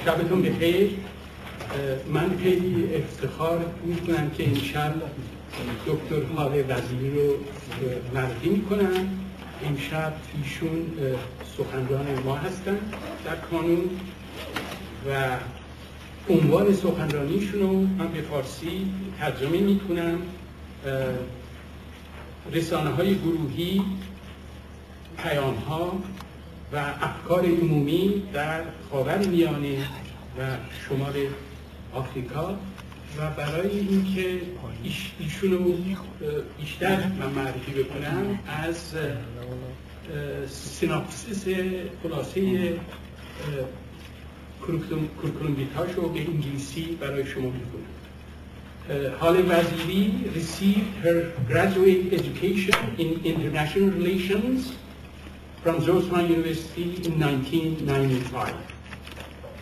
شبتون بخیر. من خیلی افتخار میکنم که امشب دکتر حاله وزیری رو معرفی میکنم. امشب ایشون سخنران ما هستن در کانون و عنوان سخنرانیشون رو من به فارسی ترجمه میکنم. رسانه های گروهی، پیام ها و افکار عمومی در خاورمیانه و شمال آفریقا و برای اینکه ایشون رو بیشتر من معرفی بکنم از سیناپسیس خلاصه کورکولوم ویتاشو به انگلیسی برای شما میکنم. Haleh Vaziri received her graduate education in international relations from Georgetown University in 1995.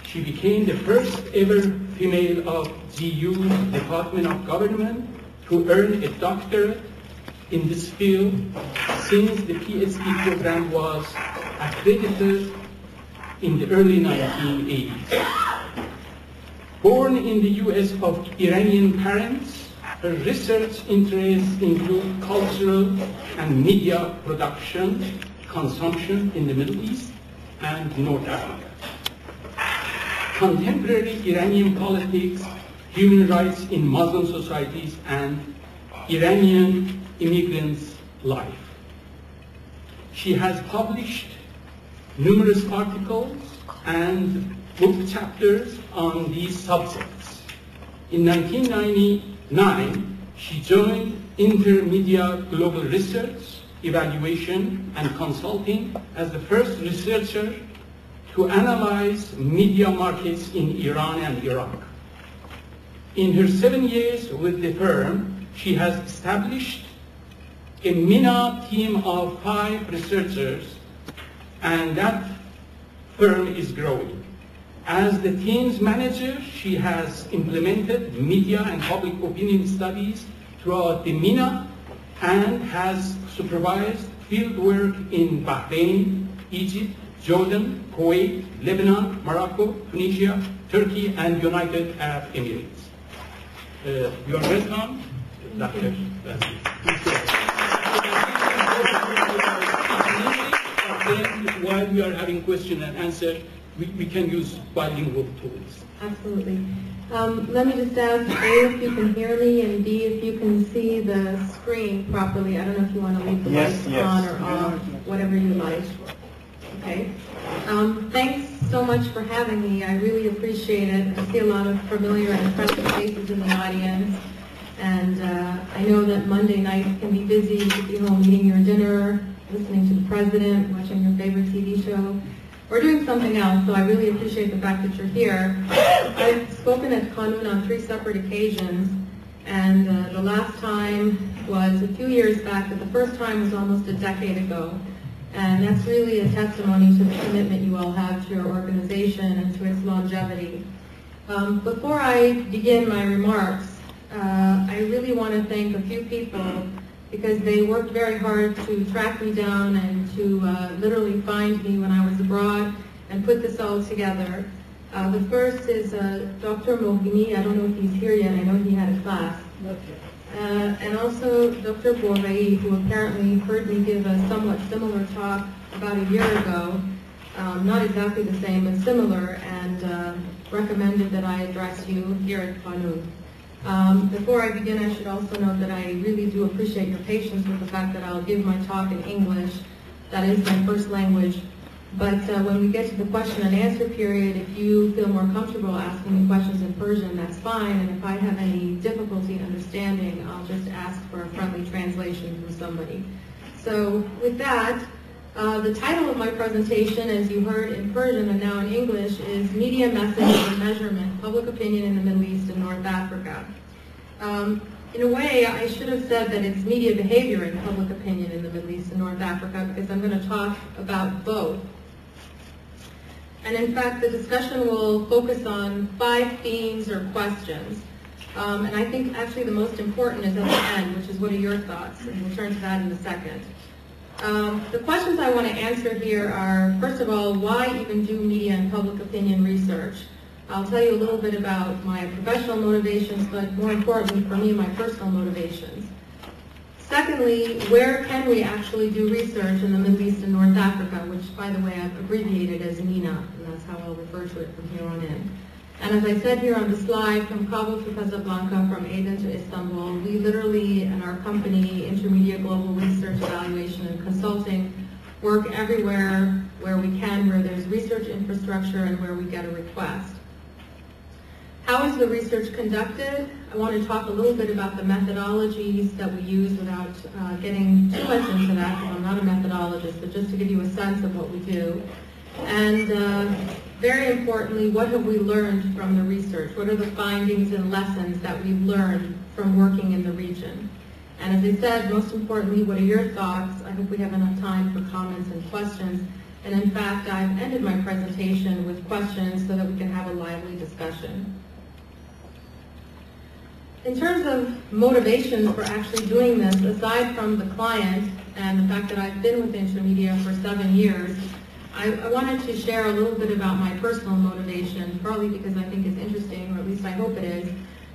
She became the first ever female of GU Department of Government to earn a doctorate in this field since the PhD program was accredited in the early 1980s. Born in the US of Iranian parents, her research interests include cultural and media production, consumption in the Middle East and North Africa, contemporary Iranian politics, human rights in Muslim societies, and Iranian immigrants' life. She has published numerous articles and book chapters on these subjects. In 1999, she joined Intermedia Global Research, Evaluation and Consulting as the first researcher to analyze media markets in Iran and Iraq. In her 7 years with the firm, she has established a MENA team of 5 researchers, and that firm is growing. As the team's manager, she has implemented media and public opinion studies throughout the MENA and has supervised field work in Bahrain, Egypt, Jordan, Kuwait, Lebanon, Morocco, Tunisia, Turkey, and United Arab Emirates. You are welcome, Dr. Vaziri. While we are having question and answer, we can use bilingual tools. Absolutely. Let me just ask, A, if you can hear me, and B, if you can see the screen properly. I don't know if you want to leave the lights on or off, whatever you like. Okay. Thanks so much for having me. I really appreciate it. I see a lot of familiar and impressive faces in the audience. And I know that Monday nights can be busy, you know, eating your dinner, listening to the president, watching your favorite TV show, or doing something else, so I really appreciate the fact that you're here. I've spoken at Kanun on 3 separate occasions, and the last time was a few years back, but the first time was almost a decade ago. And that's really a testimony to the commitment you all have to your organization and to its longevity. Before I begin my remarks, I really want to thank a few people because they worked very hard to track me down and to literally find me when I was abroad and put this all together. The first is Dr. Mohini. I don't know if he's here yet. I know he had a class. And also Dr. Borrei, who apparently heard me give a somewhat similar talk about a year ago, not exactly the same, but similar, and recommended that I address you here at Kanun. Before I begin, I should also note that I really do appreciate your patience with the fact that I'll give my talk in English. That is my first language. But when we get to the question and answer period, if you feel more comfortable asking me questions in Persian, that's fine. And if I have any difficulty understanding, I'll just ask for a friendly translation from somebody. So with that, the title of my presentation, as you heard in Persian and now in English, is Media Message and Measurement, Public Opinion in the Middle East and North Africa. In a way, I should have said that it's media behavior and public opinion in the Middle East and North Africa, because I'm going to talk about both. And in fact, the discussion will focus on 5 themes or questions. And I think actually the most important is at the end, which is what are your thoughts? And we'll turn to that in a second. The questions I want to answer here are, first of all, why even do media and public opinion research? I'll tell you a little bit about my professional motivations, but more importantly for me, my personal motivations. Secondly, where can we actually do research in the Middle East and North Africa, which, by the way, I've abbreviated as MENA, and that's how I'll refer to it from here on in. And as I said here on the slide, from Kabul to Casablanca, from Aden to Istanbul, we literally, in our company, Intermedia Global Research Evaluation and Consulting, work everywhere where we can, where there's research infrastructure and where we get a request. How is the research conducted? I want to talk a little bit about the methodologies that we use without getting too much into that, because I'm not a methodologist, but just to give you a sense of what we do. And very importantly, what have we learned from the research? What are the findings and lessons that we've learned from working in the region? And as I said, most importantly, what are your thoughts? I hope we have enough time for comments and questions. And in fact, I've ended my presentation with questions so that we can have a lively discussion. In terms of motivations for actually doing this, aside from the client and the fact that I've been with Intermedia for 7 years, I wanted to share a little bit about my personal motivation, partly because I think it's interesting, or at least I hope it is,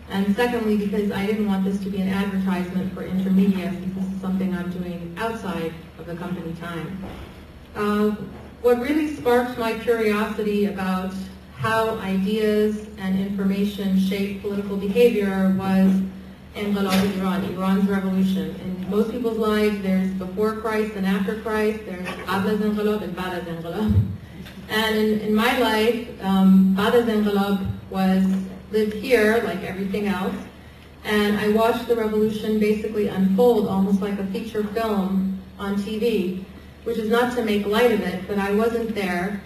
and secondly because I didn't want this to be an advertisement for Intermedia, since this is something I'm doing outside of the company time. What really sparked my curiosity about how ideas and information shape political behavior was Inqilab Iran, Iran's revolution. In most people's lives, there's before Christ and after Christ, there's Qabl az Inqilab and Ba'd az Inqilab. And in my life, Ba'd az Inqilab lived here like everything else, and I watched the revolution basically unfold almost like a feature film on TV, which is not to make light of it, but I wasn't there.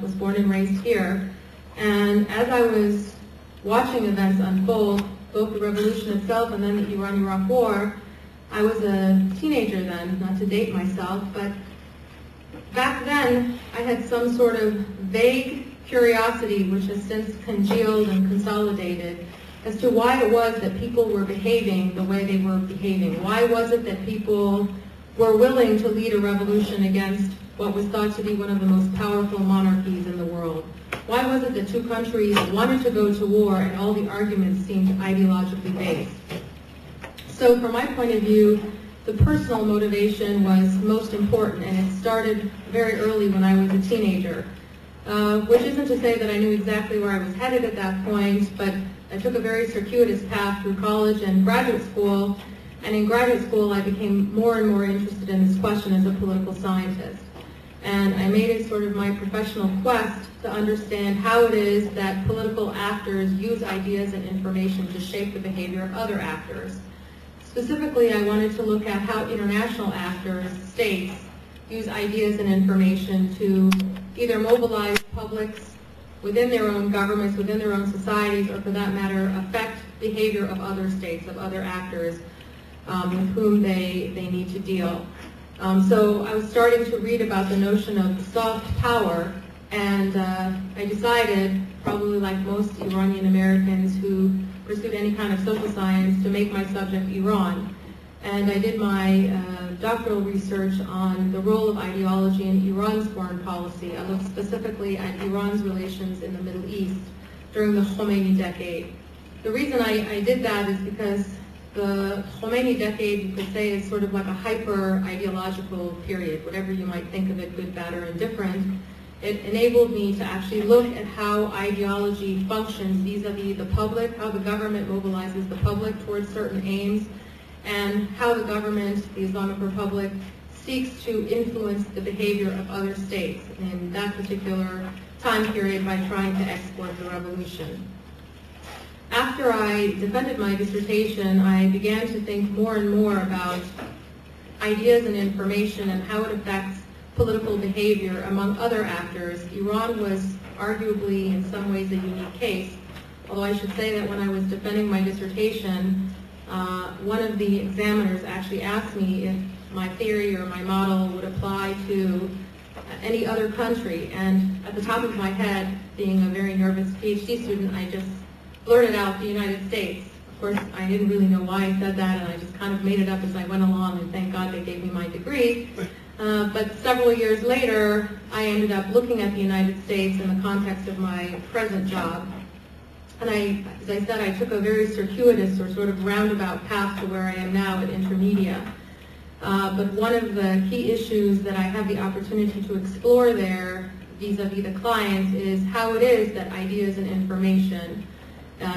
Was born and raised here, and as I was watching events unfold, both the revolution itself and then the Iran-Iraq war, I was a teenager then, not to date myself, but back then I had some sort of vague curiosity, which has since congealed and consolidated, as to why it was that people were behaving the way they were behaving. Why was it that people were willing to lead a revolution against what was thought to be one of the most powerful monarchies in the world? Why was it that two countries wanted to go to war and all the arguments seemed ideologically based? So from my point of view, the personal motivation was most important, and it started very early when I was a teenager, which isn't to say that I knew exactly where I was headed at that point, but I took a very circuitous path through college and graduate school, and in graduate school I became more and more interested in this question as a political scientist. And I made it sort of my professional quest to understand how it is that political actors use ideas and information to shape the behavior of other actors. Specifically, I wanted to look at how international actors, states, use ideas and information to either mobilize publics within their own governments, within their own societies, or for that matter, affect behavior of other states, of other actors with whom they need to deal. So I was starting to read about the notion of soft power, and I decided, probably like most Iranian Americans who pursued any kind of social science, to make my subject Iran. And I did my doctoral research on the role of ideology in Iran's foreign policy. I looked specifically at Iran's relations in the Middle East during the Khomeini decade. The reason I did that is because the Khomeini decade, you could say, is sort of like a hyper-ideological period, whatever you might think of it, good, bad, or indifferent. It enabled me to actually look at how ideology functions vis-a-vis the public, how the government mobilizes the public towards certain aims, and how the government, the Islamic Republic, seeks to influence the behavior of other states in that particular time period by trying to export the revolution. After I defended my dissertation, I began to think more and more about ideas and information and how it affects political behavior among other actors. Iran was arguably, in some ways, a unique case, although I should say that when I was defending my dissertation, one of the examiners actually asked me if my theory or my model would apply to any other country, and at the top of my head, being a very nervous PhD student, I just blurted out the United States. Of course, I didn't really know why I said that, and I just kind of made it up as I went along, and thank God they gave me my degree. But several years later, I ended up looking at the United States in the context of my present job. And as I said, I took a very circuitous or sort of roundabout path to where I am now at Intermedia. But one of the key issues that I have the opportunity to explore there vis-a-vis the clients is how it is that ideas and information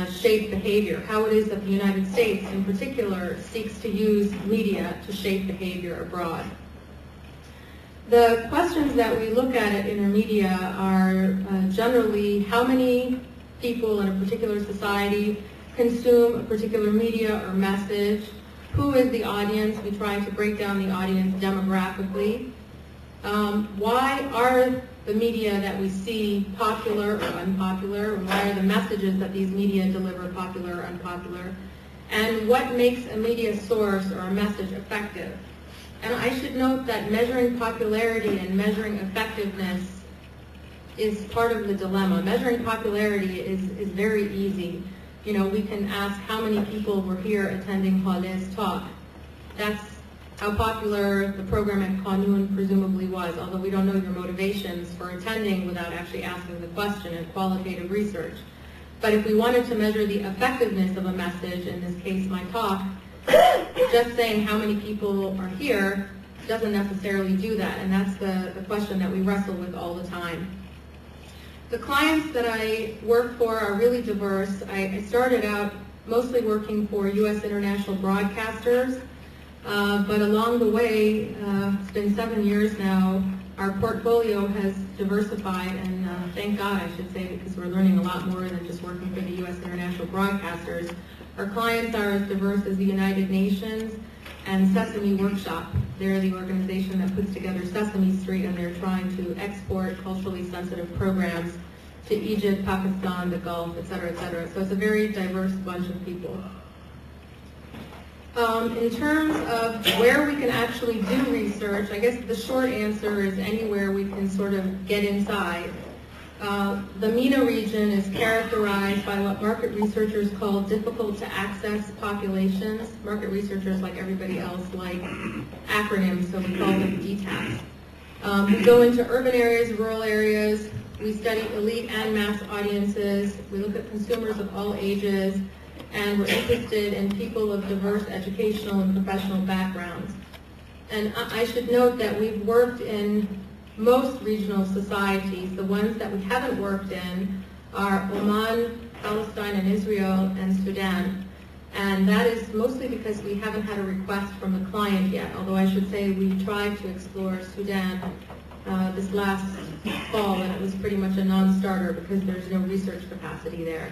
shape behavior, how it is that the United States in particular seeks to use media to shape behavior abroad. The questions that we look at Intermedia are generally how many people in a particular society consume a particular media or message, who is the audience, we try to break down the audience demographically, why are the media that we see popular or unpopular, and why are the messages that these media deliver popular or unpopular, and what makes a media source or a message effective. And I should note that measuring popularity and measuring effectiveness is part of the dilemma. Measuring popularity is very easy. You know, we can ask how many people were here attending Haleh's talk. That's how popular the program at Qanun presumably was, although we don't know your motivations for attending without actually asking the question in qualitative research. But if we wanted to measure the effectiveness of a message, in this case my talk, just saying how many people are here doesn't necessarily do that, and that's the question that we wrestle with all the time. The clients that I work for are really diverse. I started out mostly working for U.S. international broadcasters, but along the way, it's been 7 years now, our portfolio has diversified, and thank God I should say, because we're learning a lot more than just working for the U.S. international broadcasters. Our clients are as diverse as the United Nations and Sesame Workshop. They're the organization that puts together Sesame Street, and they're trying to export culturally sensitive programs to Egypt, Pakistan, the Gulf, et cetera, et cetera. So it's a very diverse bunch of people. In terms of where we can actually do research, I guess the short answer is anywhere we can sort of get inside. The MENA region is characterized by what market researchers call difficult to access populations. Market researchers, like everybody else, like acronyms, so we call them DTACs. We go into urban areas, rural areas. We study elite and mass audiences. We look at consumers of all ages, and we're interested in people of diverse educational and professional backgrounds. And I should note that we've worked in most regional societies. The ones that we haven't worked in are Oman, Palestine and Israel, and Sudan. And that is mostly because we haven't had a request from the client yet, although I should say we tried to explore Sudan this last fall, and it was pretty much a non-starter because there's no research capacity there.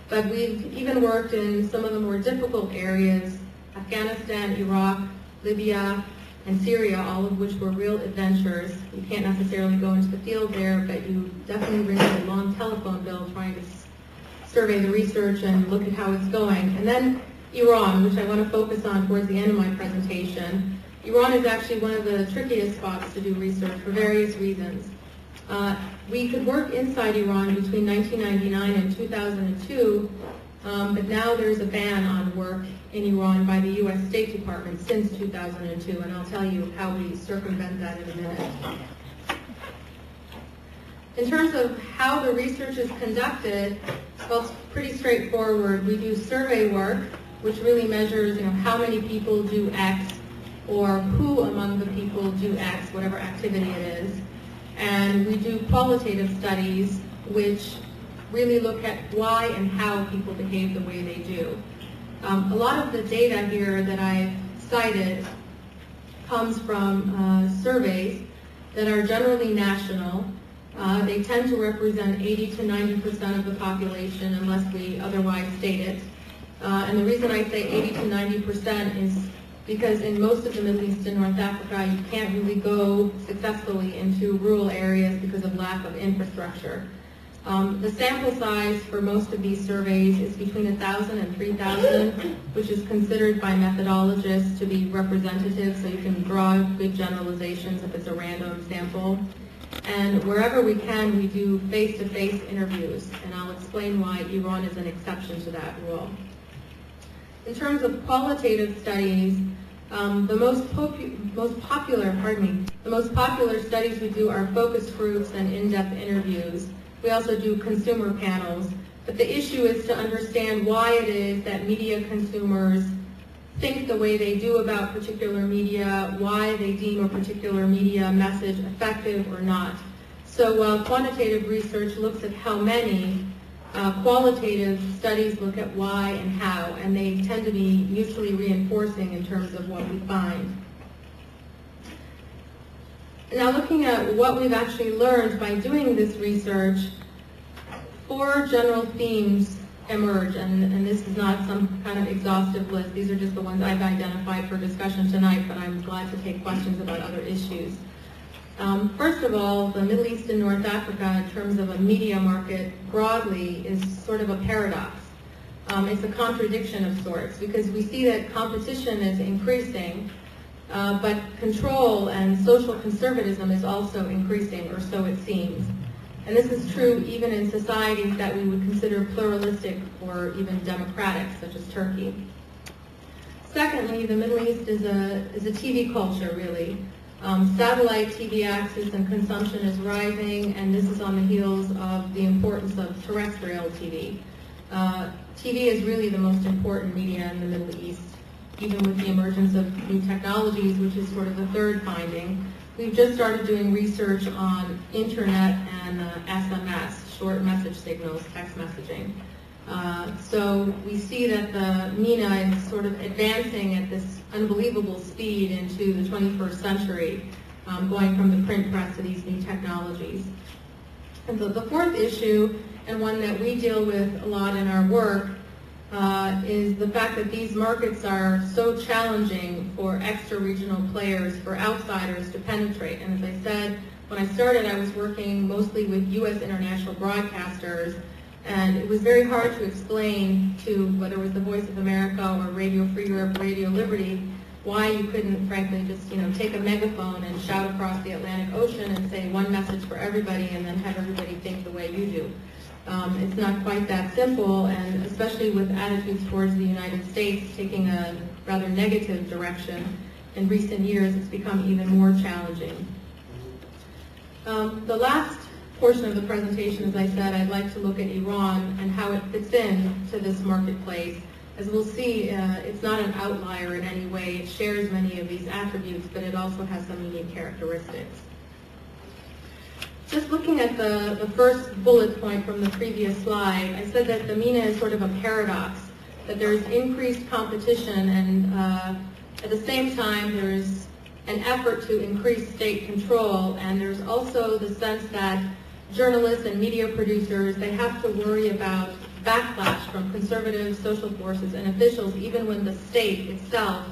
But we've even worked in some of the more difficult areas, Afghanistan, Iraq, Libya, and Syria, all of which were real adventures. You can't necessarily go into the field there, but you definitely ring a long telephone bill trying to survey the research and look at how it's going. And then Iran, which I want to focus on towards the end of my presentation. Iran is actually one of the trickiest spots to do research for various reasons. We could work inside Iran between 1999 and 2002, but now there's a ban on work in Iran by the U.S. State Department since 2002, and I'll tell you how we circumvent that in a minute. In terms of how the research is conducted, well, it's pretty straightforward. We do survey work, which really measures, how many people do X, or who among the people do X, whatever activity it is. And we do qualitative studies, which really look at why and how people behave the way they do. A lot of the data here that I've cited comes from surveys that are generally national. They tend to represent 80 to 90% of the population unless we otherwise state it. And the reason I say 80 to 90% is because in most of the Middle East and North Africa, you can't really go successfully into rural areas because of lack of infrastructure. The sample size for most of these surveys is between 1,000 and 3,000, which is considered by methodologists to be representative, so you can draw good generalizations if it's a random sample. And wherever we can, we do face-to-face interviews, and I'll explain why Iran is an exception to that rule. In terms of qualitative studies, The most popular studies we do are focus groups and in-depth interviews. We also do consumer panels. But the issue is to understand why it is that media consumers think the way they do about particular media, why they deem a particular media message effective or not. So while quantitative research looks at how many, qualitative studies look at why and how, and they tend to be mutually reinforcing in terms of what we find. Now, looking at what we've actually learned by doing this research, 4 general themes emerge, and this is not some kind of exhaustive list. These are just the ones I've identified for discussion tonight, but I'm glad to take questions about other issues. First of all, the Middle East and North Africa, in terms of a media market broadly, is sort of a paradox. It's a contradiction of sorts, because we see that competition is increasing, but control and social conservatism is also increasing, or so it seems. And this is true even in societies that we would consider pluralistic or even democratic, such as Turkey. Secondly, the Middle East is a TV culture, really. Satellite TV access and consumption is rising, and this is on the heels of the importance of terrestrial TV. TV is really the most important media in the Middle East, even with the emergence of new technologies, which is sort of the third finding. We've just started doing research on internet and SMS, short message signals, text messaging. So we see that the MENA is sort of advancing at this unbelievable speed into the 21st century, going from the print press to these new technologies. And so the fourth issue, and one that we deal with a lot in our work, is the fact that these markets are so challenging for extra-regional players, for outsiders to penetrate. And as I said, when I started, I was working mostly with U.S. international broadcasters, and it was very hard to explain to whether it was the Voice of America or Radio Free Europe, Radio Liberty, why you couldn't, frankly, just take a megaphone and shout across the Atlantic Ocean and say one message for everybody, and then have everybody think the way you do. It's not quite that simple, and especially with attitudes towards the United States taking a rather negative direction in recent years, it's become even more challenging. The last portion of the presentation, as I said, I'd like to look at Iran and how it fits in to this marketplace. As we'll see, it's not an outlier in any way. It shares many of these attributes, but it also has some unique characteristics. Just looking at the first bullet point from the previous slide, I said that the MENA is sort of a paradox, that there's increased competition, and at the same time there's an effort to increase state control, and there's also the sense that journalists and media producers, they have to worry about backlash from conservative social forces and officials, even when the state itself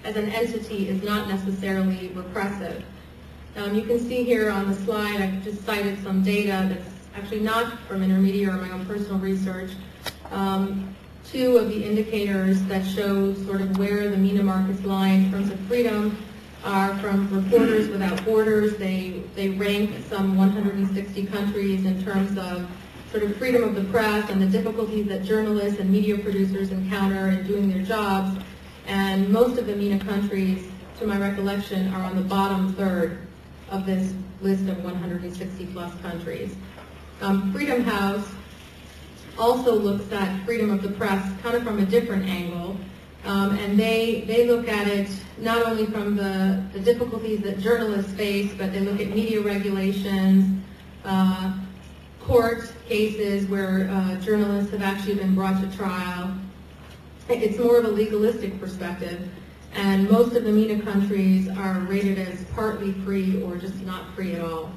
as an entity is not necessarily repressive. You can see here on the slide, I've just cited some data that's actually not from Intermedia or my own personal research. 2 of the indicators that show sort of where the MENA markets lie in terms of freedom are from Reporters Without Borders. They rank some 160 countries in terms of sort of freedom of the press and the difficulties that journalists and media producers encounter in doing their jobs. And most of the MENA countries, to my recollection, are on the bottom third of this list of 160 plus countries. Freedom House also looks at freedom of the press kind of from a different angle. And they look at it not only from the difficulties that journalists face, but they look at media regulations, court cases where journalists have actually been brought to trial. It's more of a legalistic perspective, and most of the MENA countries are rated as partly free or just not free at all.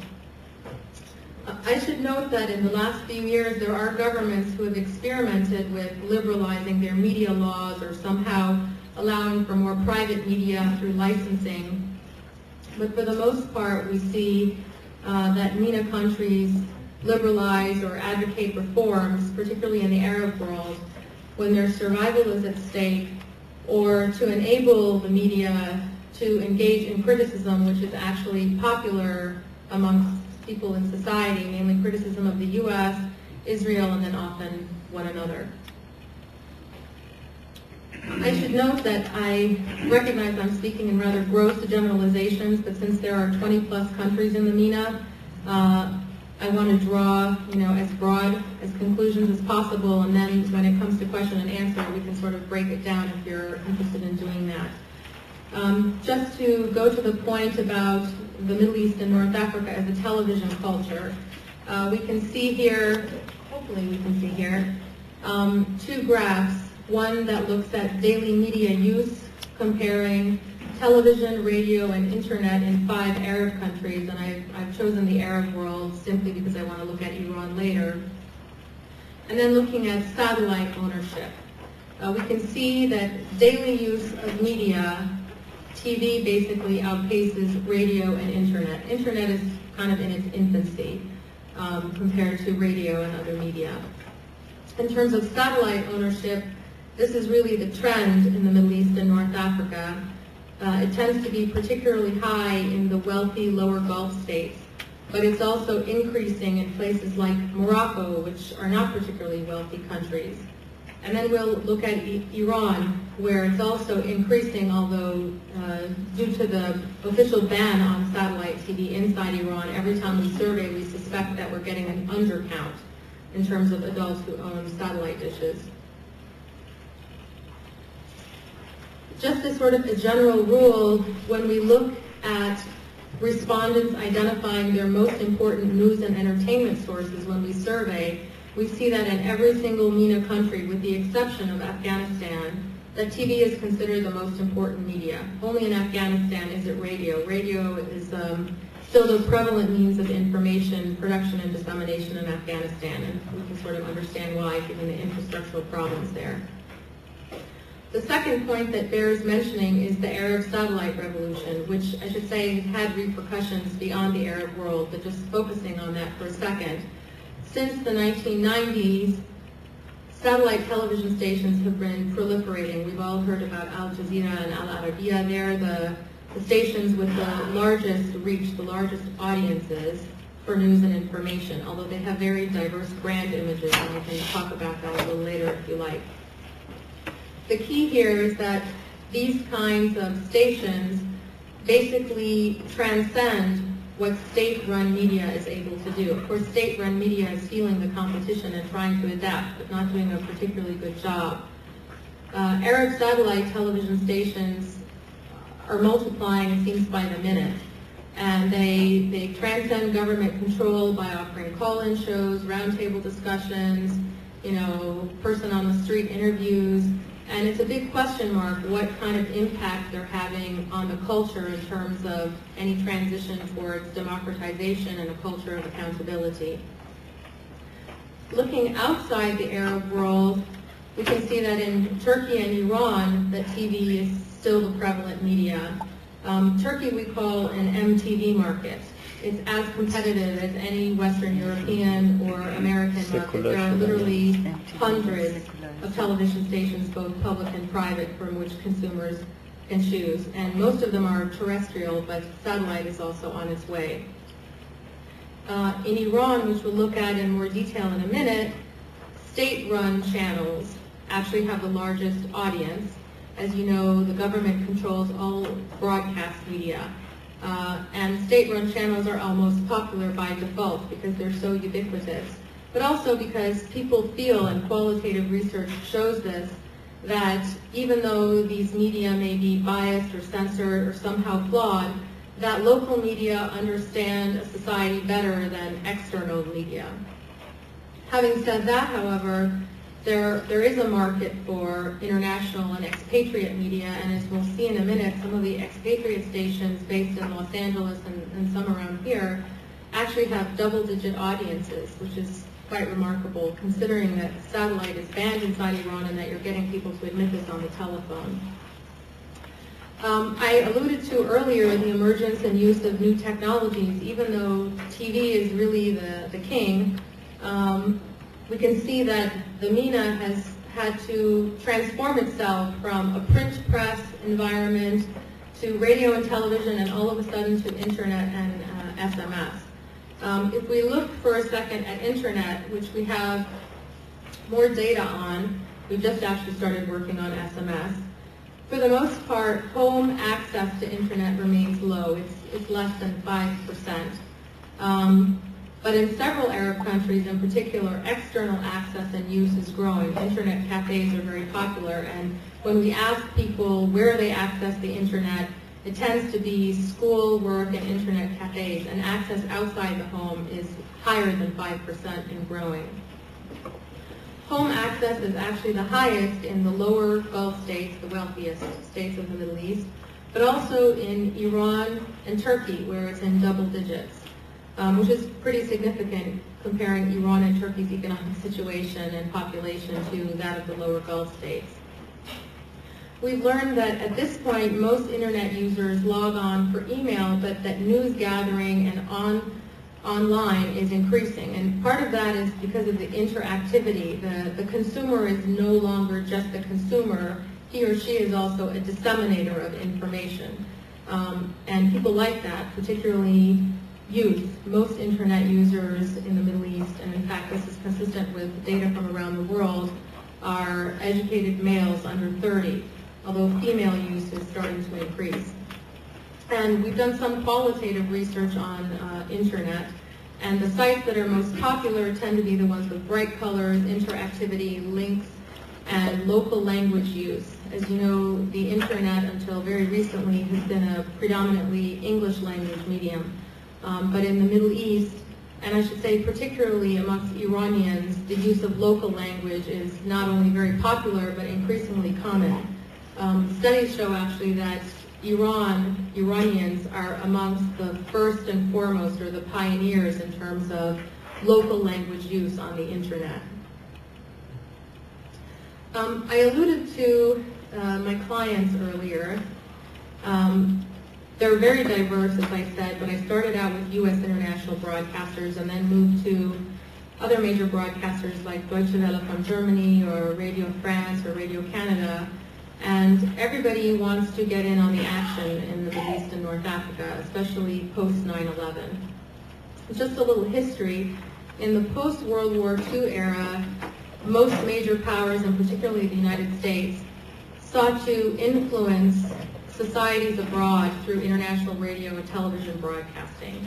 I should note that in the last few years there are governments who have experimented with liberalizing their media laws or somehow allowing for more private media through licensing. But for the most part, we see that MENA countries liberalize or advocate reforms, particularly in the Arab world, when their survival is at stake, or to enable the media to engage in criticism, which is actually popular amongst people in society, mainly criticism of the U.S., Israel, and then often one another. I should note that I recognize I'm speaking in rather gross generalizations, but since there are 20-plus countries in the MENA, I want to draw, as broad as conclusions as possible, and then when it comes to question and answer, we can sort of break it down if you're interested in doing that. Just to go to the point about the Middle East and North Africa as a television culture, we can see here, hopefully we can see here, two graphs. One that looks at daily media use, comparing television, radio, and internet in 5 Arab countries, and I've chosen the Arab world simply because I want to look at Iran later. And then looking at satellite ownership. We can see that daily use of media, TV basically outpaces radio and internet. Internet is kind of in its infancy compared to radio and other media. In terms of satellite ownership, this is really the trend in the Middle East and North Africa. It tends to be particularly high in the wealthy lower Gulf states, but it's also increasing in places like Morocco, which are not particularly wealthy countries. And then we'll look at Iran, where it's also increasing, although due to the official ban on satellite TV inside Iran, every time we survey, we suspect that we're getting an undercount in terms of adults who own satellite dishes. Just as sort of a general rule, when we look at respondents identifying their most important news and entertainment sources when we survey, we see that in every single MENA country, with the exception of Afghanistan, that TV is considered the most important media. Only in Afghanistan is it radio. Radio is still the prevalent means of information production and dissemination in Afghanistan, and we can sort of understand why, given the infrastructural problems there. The second point that bears mentioning is the Arab satellite revolution, which I should say had repercussions beyond the Arab world, but just focusing on that for a second. Since the 1990s, satellite television stations have been proliferating. We've all heard about Al Jazeera and Al Arabiya. They're the stations with the largest reach, the largest audiences for news and information, although they have very diverse brand images, and we can talk about that a little later if you like. The key here is that these kinds of stations basically transcend what state-run media is able to do. Of course, state-run media is feeling the competition and trying to adapt, but not doing a particularly good job. Arab satellite television stations are multiplying, it seems, by the minute. And they transcend government control by offering call-in shows, roundtable discussions, person on the street interviews. And it's a big question mark what kind of impact they're having on the culture in terms of any transition towards democratization and a culture of accountability. Looking outside the Arab world, we can see that in Turkey and Iran, that TV is still the prevalent media. Turkey we call an MTV market. It's as competitive as any Western European or American market. There are literally hundreds of television stations, both public and private, from which consumers can choose. And most of them are terrestrial, but satellite is also on its way. In Iran, which we'll look at in more detail in a minute, state-run channels actually have the largest audience. As you know, the government controls all broadcast media. And state-run channels are almost popular by default because they're so ubiquitous. But also because people feel, and qualitative research shows this, that even though these media may be biased or censored or somehow flawed, that local media understand a society better than external media. Having said that, however, there is a market for international and expatriate media, and as we'll see in a minute, some of the expatriate stations based in Los Angeles and some around here actually have double-digit audiences, which is quite remarkable considering that satellite is banned inside Iran and that you're getting people to admit this on the telephone. I alluded to earlier the emergence and use of new technologies. Even though TV is really the king, we can see that the MENA has had to transform itself from a print press environment to radio and television, and all of a sudden to internet and SMS. If we look for a second at internet, which we have more data on, We've just actually started working on SMS. For the most part, home access to internet remains low. It's less than 5%. But in several Arab countries in particular, external access and use is growing. Internet cafes are very popular, and when we ask people where they access the internet, it tends to be school, work, and internet cafes, and access outside the home is higher than 5% and growing. Home access is actually the highest in the lower Gulf states, the wealthiest states of the Middle East, but also in Iran and Turkey, where it's in double digits, which is pretty significant comparing Iran and Turkey's economic situation and population to that of the lower Gulf states. We've learned that at this point, most internet users log on for email, but that news gathering and online is increasing. And part of that is because of the interactivity. The consumer is no longer just the consumer. He or she is also a disseminator of information. And people like that, particularly youth. Most internet users in the Middle East, and in fact this is consistent with data from around the world, are educated males under 30, although female use is starting to increase. And we've done some qualitative research on internet, and the sites that are most popular tend to be the ones with bright colors, interactivity, links, and local language use. As you know, the internet until very recently has been a predominantly English language medium. But in the Middle East, and I should say particularly amongst Iranians, the use of local language is not only very popular, but increasingly common. Studies show actually that Iranians are amongst the first and foremost, or the pioneers in terms of local language use on the internet. I alluded to my clients earlier. They're very diverse, as I said, but I started out with U.S. international broadcasters and then moved to other major broadcasters like Deutsche Welle from Germany or Radio France or Radio Canada. And everybody wants to get in on the action in the Middle East and North Africa, especially post 9/11. Just a little history. In the post-World War II era, most major powers, and particularly the United States, sought to influence societies abroad through international radio and television broadcasting.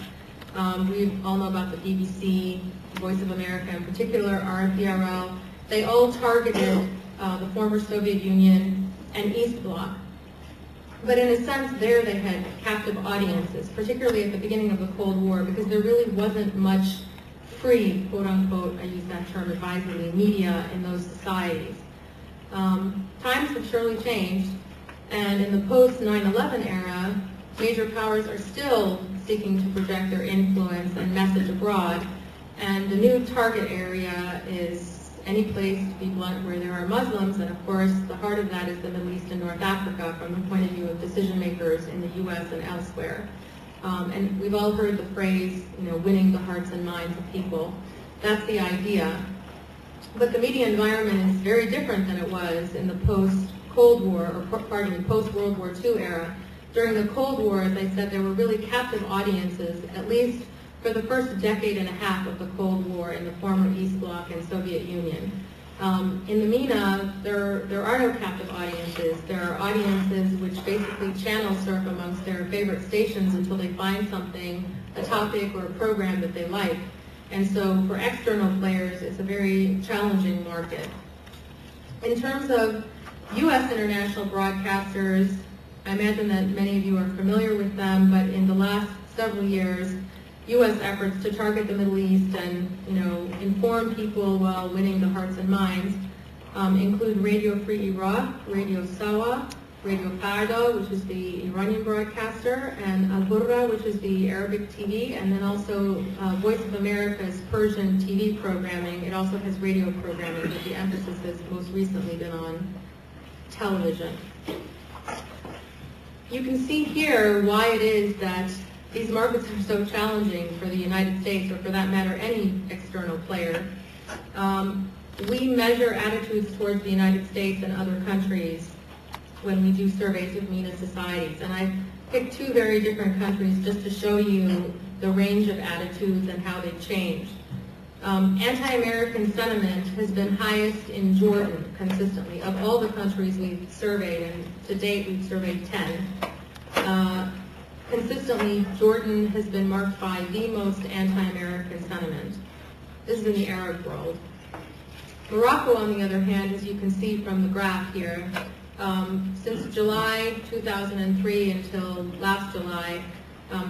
We all know about the BBC, Voice of America in particular, RFPRL. They all targeted the former Soviet Union and East Bloc. But in a sense, there they had captive audiences, particularly at the beginning of the Cold War, because there really wasn't much free, quote-unquote, I use that term advisedly, media in those societies. Times have surely changed, and in the post-9/11 era, major powers are still seeking to project their influence and message abroad, and the new target area is any place, to be blunt, where there are Muslims, and of course the heart of that is the Middle East and North Africa from the point of view of decision makers in the U.S. and elsewhere. And we've all heard the phrase, winning the hearts and minds of people. That's the idea. But the media environment is very different than it was in the post-Cold War, or post-World War II era. During the Cold War, as I said, there were really captive audiences, at least for the first decade and a half of the Cold War in the former East Bloc and Soviet Union. In the MENA, there are no captive audiences. There are audiences which basically channel surf amongst their favorite stations until they find something, a topic or a program that they like. And so for external players, it's a very challenging market. In terms of U.S. international broadcasters, I imagine that many of you are familiar with them, but in the last several years, U.S. efforts to target the Middle East and inform people while winning the hearts and minds include Radio Free Iraq, Radio Sawa, Radio Farda, which is the Iranian broadcaster, and Al Burra, which is the Arabic TV, and then also Voice of America's Persian TV programming. It also has radio programming, but the emphasis has most recently been on television. You can see here why it is that these markets are so challenging for the United States, or for that matter, any external player. We measure attitudes towards the United States and other countries when we do surveys of MENA societies. And I've picked two very different countries just to show you the range of attitudes and how they've changed. Anti-American sentiment has been highest in Jordan consistently. Of all the countries we've surveyed, and to date we've surveyed 10, consistently Jordan has been marked by the most anti-American sentiment. This is in the Arab world. Morocco, on the other hand, as you can see from the graph here, since July 2003 until last July,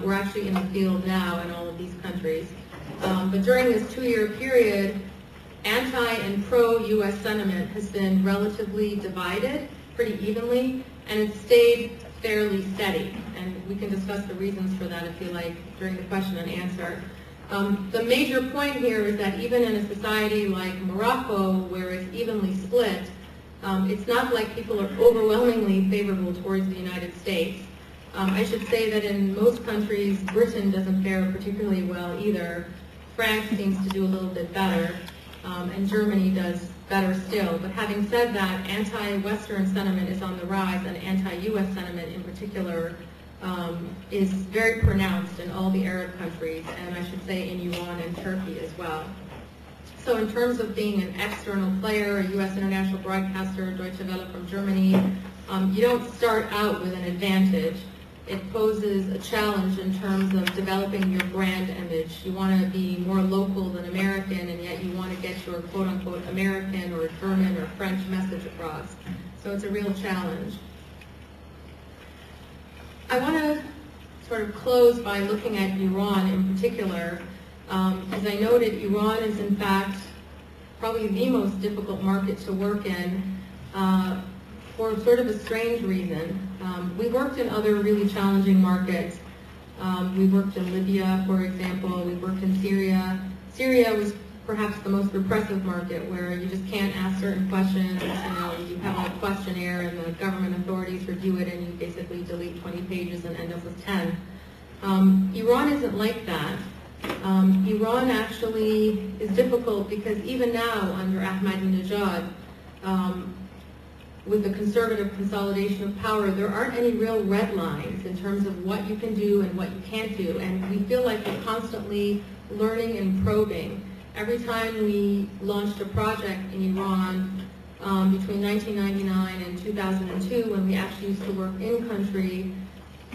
we're actually in the field now in all of these countries. But during this 2-year period, anti and pro-U.S. sentiment has been relatively divided pretty evenly, and it's stayed fairly steady. And we can discuss the reasons for that if you like during the question and answer. The major point here is that even in a society like Morocco, where it's evenly split, it's not like people are overwhelmingly favorable towards the United States. I should say that in most countries, Britain doesn't fare particularly well either. France seems to do a little bit better, and Germany does better still. But having said that, anti-Western sentiment is on the rise, and anti-U.S. sentiment in particular is very pronounced in all the Arab countries, and I should say in Iran and Turkey as well. So in terms of being an external player, a U.S. international broadcaster, Deutsche Welle from Germany, you don't start out with an advantage. It poses a challenge in terms of developing your brand image. You want to be more local than American, and yet you want to get your quote-unquote American or German or French message across. So it's a real challenge. I want to sort of close by looking at Iran in particular. As I noted, Iran is in fact probably the most difficult market to work in for sort of a strange reason. We worked in other really challenging markets. We worked in Libya, for example. We worked in Syria. Syria was perhaps the most repressive market, where you just can't ask certain questions. You have a questionnaire and the government authorities review it, and you basically delete 20 pages and end up with 10. Iran isn't like that. Iran actually is difficult because even now under Ahmadinejad, with the conservative consolidation of power, there aren't any real red lines in terms of what you can do and what you can't do. And we feel like we're constantly learning and probing. Every time we launched a project in Iran between 1999 and 2002, when we actually used to work in country,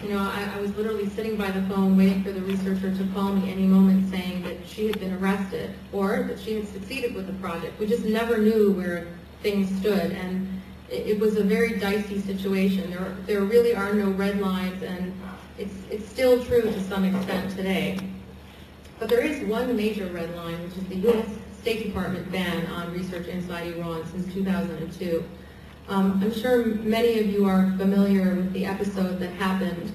I was literally sitting by the phone waiting for the researcher to call me any moment saying that she had been arrested or that she had succeeded with the project. We just never knew where things stood, and it was a very dicey situation. There really are no red lines, and it's still true to some extent today. But there is one major red line, which is the U.S. State Department ban on research inside Iran since 2002. I'm sure many of you are familiar with the episode that happened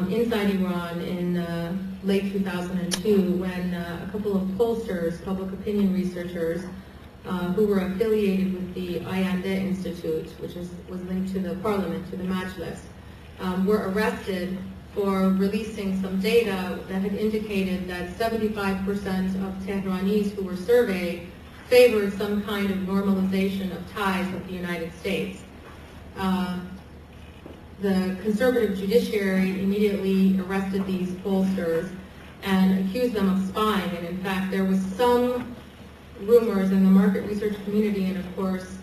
inside Iran in late 2002 when a couple of pollsters, public opinion researchers, who were affiliated with the Ayande Institute, which was linked to the parliament, to the Majlis, were arrested for releasing some data that had indicated that 75% of Tehranis who were surveyed favored some kind of normalization of ties with the United States. The conservative judiciary immediately arrested these pollsters and accused them of spying, and in fact there was some rumors in the market research community and of course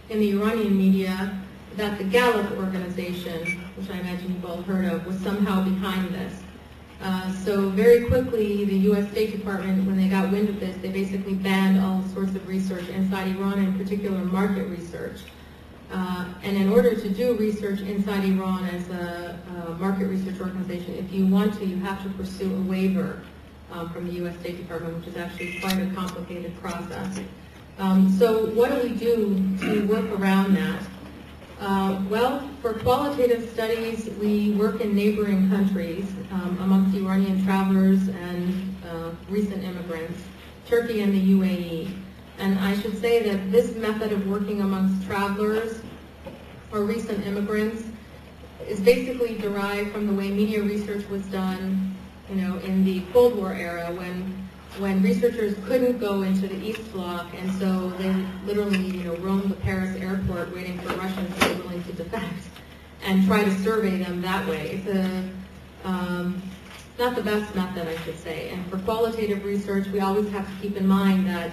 in the Iranian media that the Gallup organization, which I imagine you've all heard of, was somehow behind this. So very quickly the U.S. State Department, when they got wind of this, they basically banned all sorts of research inside Iran, in particular market research. And in order to do research inside Iran as a market research organization, if you want to, you have to pursue a waiver from the U.S. State Department, which is actually quite a complicated process. So what do we do to work around that? Well, for qualitative studies, we work in neighboring countries amongst Iranian travelers and recent immigrants, Turkey and the UAE. And I should say that this method of working amongst travelers or recent immigrants is basically derived from the way media research was done, in the Cold War era when researchers couldn't go into the East Bloc, and so they literally, roamed the Paris airport waiting for Russians who were willing to defect and try to survey them that way. It's not the best method, I should say. And for qualitative research, we always have to keep in mind that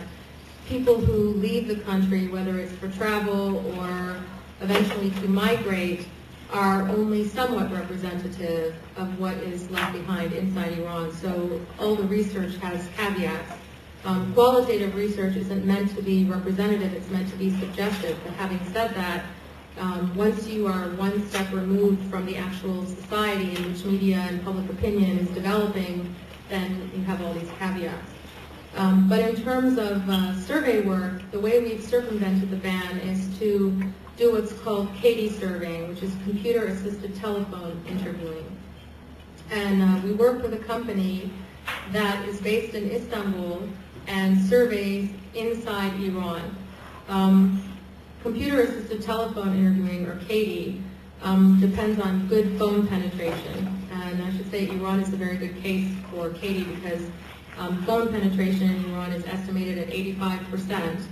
people who leave the country, whether it's for travel or eventually to migrate, are only somewhat representative of what is left behind inside Iran. So all the research has caveats. Qualitative research isn't meant to be representative, it's meant to be suggestive. But having said that, once you are one step removed from the actual society in which media and public opinion is developing, then you have all these caveats. But in terms of survey work, the way we've circumvented the ban is to do what's called CATIE surveying, which is computer-assisted telephone interviewing. And we work with a company that is based in Istanbul and surveys inside Iran. Computer-assisted telephone interviewing, or CATIE, depends on good phone penetration. And I should say Iran is a very good case for CATIE because phone penetration in Iran is estimated at 85%,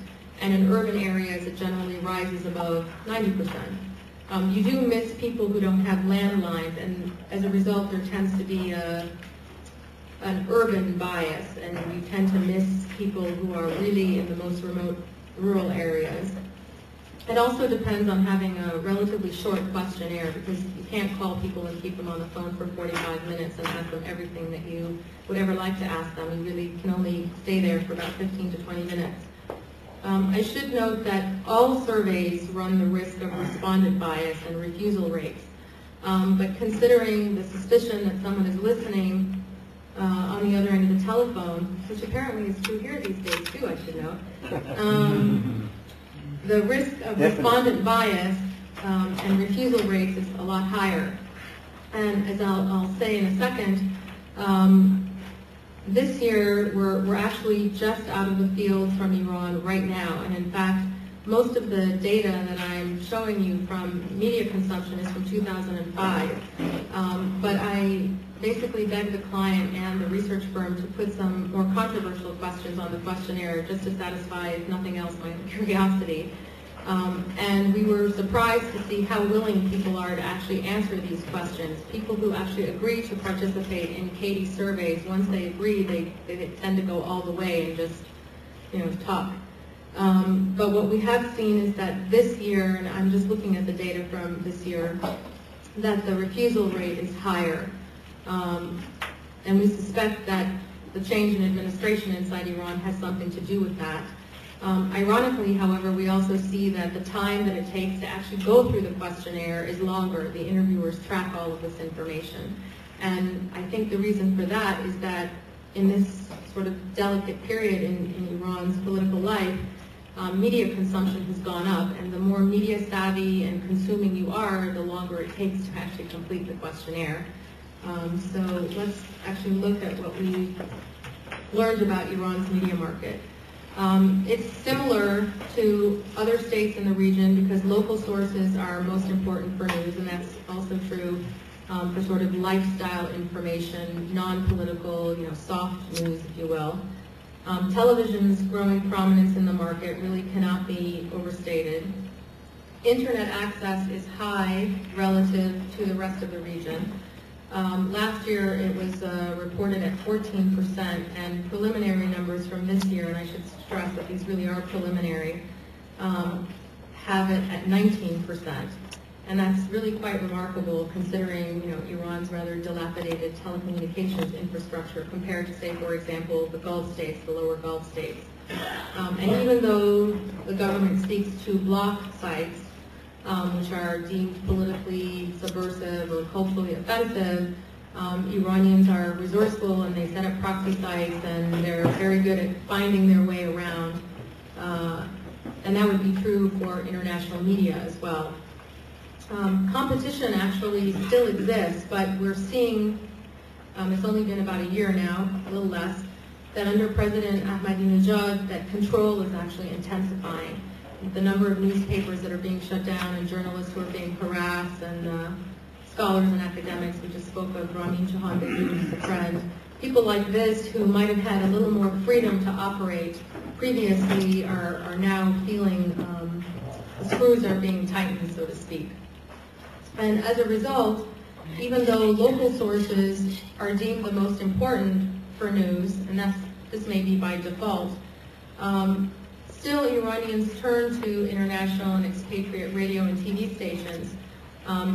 and in urban areas it generally rises above 90%. You do miss people who don't have landlines, and as a result there tends to be an urban bias, and you tend to miss people who are really in the most remote rural areas. It also depends on having a relatively short questionnaire, because you can't call people and keep them on the phone for 45 minutes and ask them everything that you would ever like to ask them. You really can only stay there for about 15 to 20 minutes. I should note that all surveys run the risk of respondent bias and refusal rates. But considering the suspicion that someone is listening on the other end of the telephone, which apparently is true here these days too, I should note, the risk of respondent bias and refusal rates is a lot higher. And as I'll say in a second, this year we're actually just out of the field from Iran right now. And in fact, most of the data that I'm showing you from media consumption is from 2005. But I basically begged the client and the research firm to put some more controversial questions on the questionnaire just to satisfy, if nothing else, my curiosity. And we were surprised to see how willing people are to actually answer these questions. People who actually agree to participate in CATIE surveys, once they agree, they tend to go all the way and just, talk. But what we have seen is that this year, and I'm just looking at the data from this year, that the refusal rate is higher. And we suspect that the change in administration inside Iran has something to do with that. Ironically, however, we also see that the time that it takes to actually go through the questionnaire is longer. The interviewers track all of this information. And I think the reason for that is that in this sort of delicate period in Iran's political life, media consumption has gone up, and the more media savvy and consuming you are, the longer it takes to actually complete the questionnaire. So let's actually look at what we learned about Iran's media market. It's similar to other states in the region because local sources are most important for news, and that's also true for sort of lifestyle information, non-political, soft news, if you will. Television's growing prominence in the market really cannot be overstated. Internet access is high relative to the rest of the region. Last year it was reported at 14%, and preliminary numbers from this year, and I should stress that these really are preliminary, have it at 19%. And that's really quite remarkable considering Iran's rather dilapidated telecommunications infrastructure compared to, say, for example, the Gulf states, the lower Gulf states. And even though the government seeks to block sites, which are deemed politically subversive or culturally offensive, Iranians are resourceful and they set up proxy sites and they're very good at finding their way around. And that would be true for international media as well. Competition actually still exists, but we're seeing, it's only been about a year now, a little less, that under President Ahmadinejad, that control is actually intensifying. The number of newspapers that are being shut down and journalists who are being harassed and scholars and academics, we just spoke of Ramin Jahanbegloo, who's a friend. People like this who might have had a little more freedom to operate previously are now feeling the screws are being tightened, so to speak. And as a result, even though local sources are deemed the most important for news, and this may be by default, still Iranians turn to international and expatriate radio and TV stations.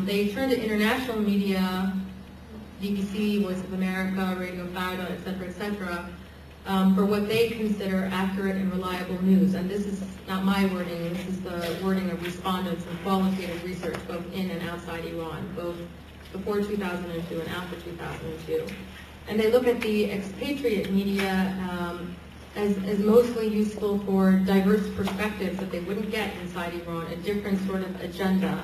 They turn to international media, BBC, Voice of America, Radio Farda, et cetera, for what they consider accurate and reliable news. And this is not my wording, this is the wording of respondents and qualitative research both in and outside Iran, both before 2002 and after 2002. And they look at the expatriate media as mostly useful for diverse perspectives that they wouldn't get inside Iran, a different sort of agenda,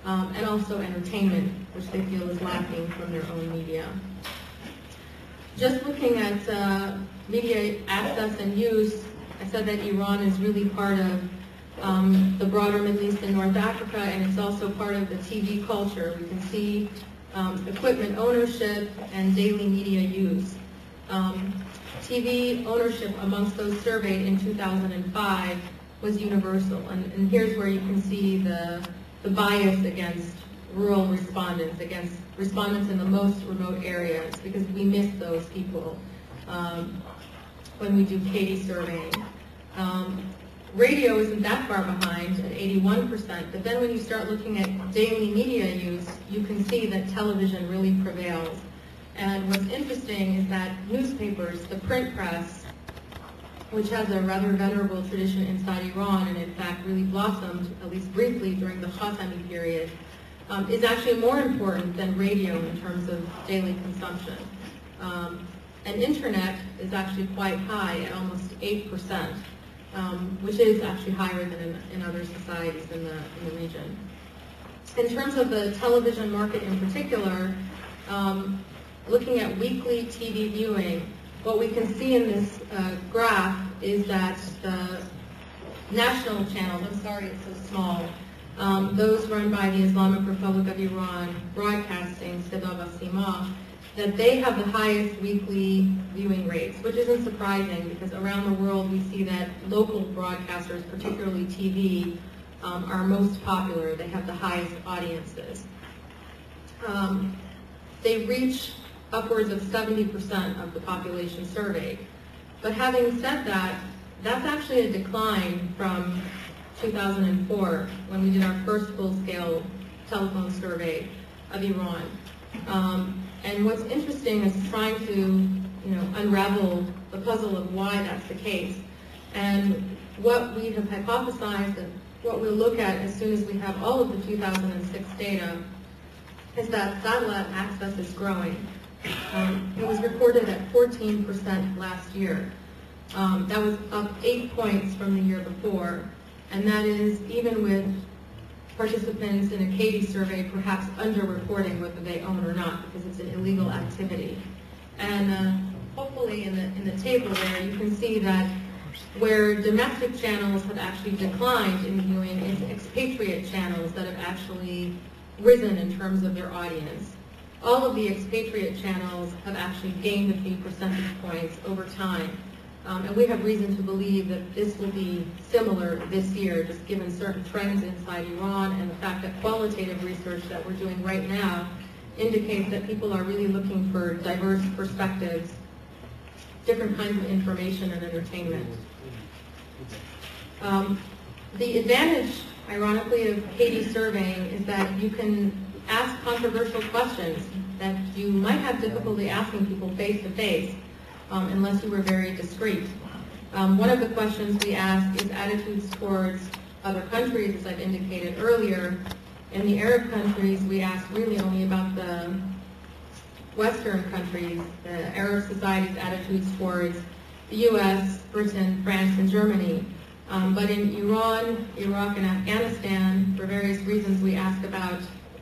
and also entertainment, which they feel is lacking from their own media. Just looking at media access and use, I said that Iran is really part of the broader Middle East and North Africa, and it's also part of the TV culture. We can see equipment ownership and daily media use. TV ownership amongst those surveyed in 2005 was universal, and here's where you can see the bias against rural respondents, against respondents in the most remote areas, because we miss those people when we do Katie surveying. Radio isn't that far behind at 81%, but then when you start looking at daily media use, you can see that television really prevails. And what's interesting is that newspapers, the print press, which has a rather venerable tradition inside Iran, and in fact really blossomed, at least briefly, during the Khatami period, is actually more important than radio in terms of daily consumption. And internet is actually quite high at almost 8%, which is actually higher than in other societies in the region. In terms of the television market in particular, looking at weekly TV viewing, what we can see in this graph is that the national channels, I'm sorry it's so small, those run by the Islamic Republic of Iran Broadcasting, Seda wa Sima, that they have the highest weekly viewing rates, which isn't surprising because around the world we see that local broadcasters, particularly TV, are most popular. They have the highest audiences. They reach upwards of 70% of the population surveyed. But having said that, that's actually a decline from 2004 when we did our first full-scale telephone survey of Iran. And what's interesting is trying to unravel the puzzle of why that's the case. And what we have hypothesized and what we'll look at as soon as we have all of the 2006 data is that satellite access is growing. It was recorded at 14% last year. That was up 8 points from the year before. And that is even with participants in a Katie survey perhaps underreporting whether they own or not because it's an illegal activity. And hopefully in the table there you can see that where domestic channels have actually declined in viewing is expatriate channels that have actually risen in terms of their audience. All of the expatriate channels have actually gained a few percentage points over time. And we have reason to believe that this will be similar this year, just given certain trends inside Iran and the fact that qualitative research that we're doing right now indicates that people are really looking for diverse perspectives, different kinds of information and entertainment. The advantage, ironically, of Katie surveying is that you can ask controversial questions that you might have difficulty asking people face to face unless you were very discreet. One of the questions we ask is attitudes towards other countries, as I've indicated earlier. In the Arab countries, we ask really only about the Western countries, the Arab societies' attitudes towards the U.S., Britain, France, and Germany. But in Iran, Iraq, and Afghanistan, for various reasons, we ask about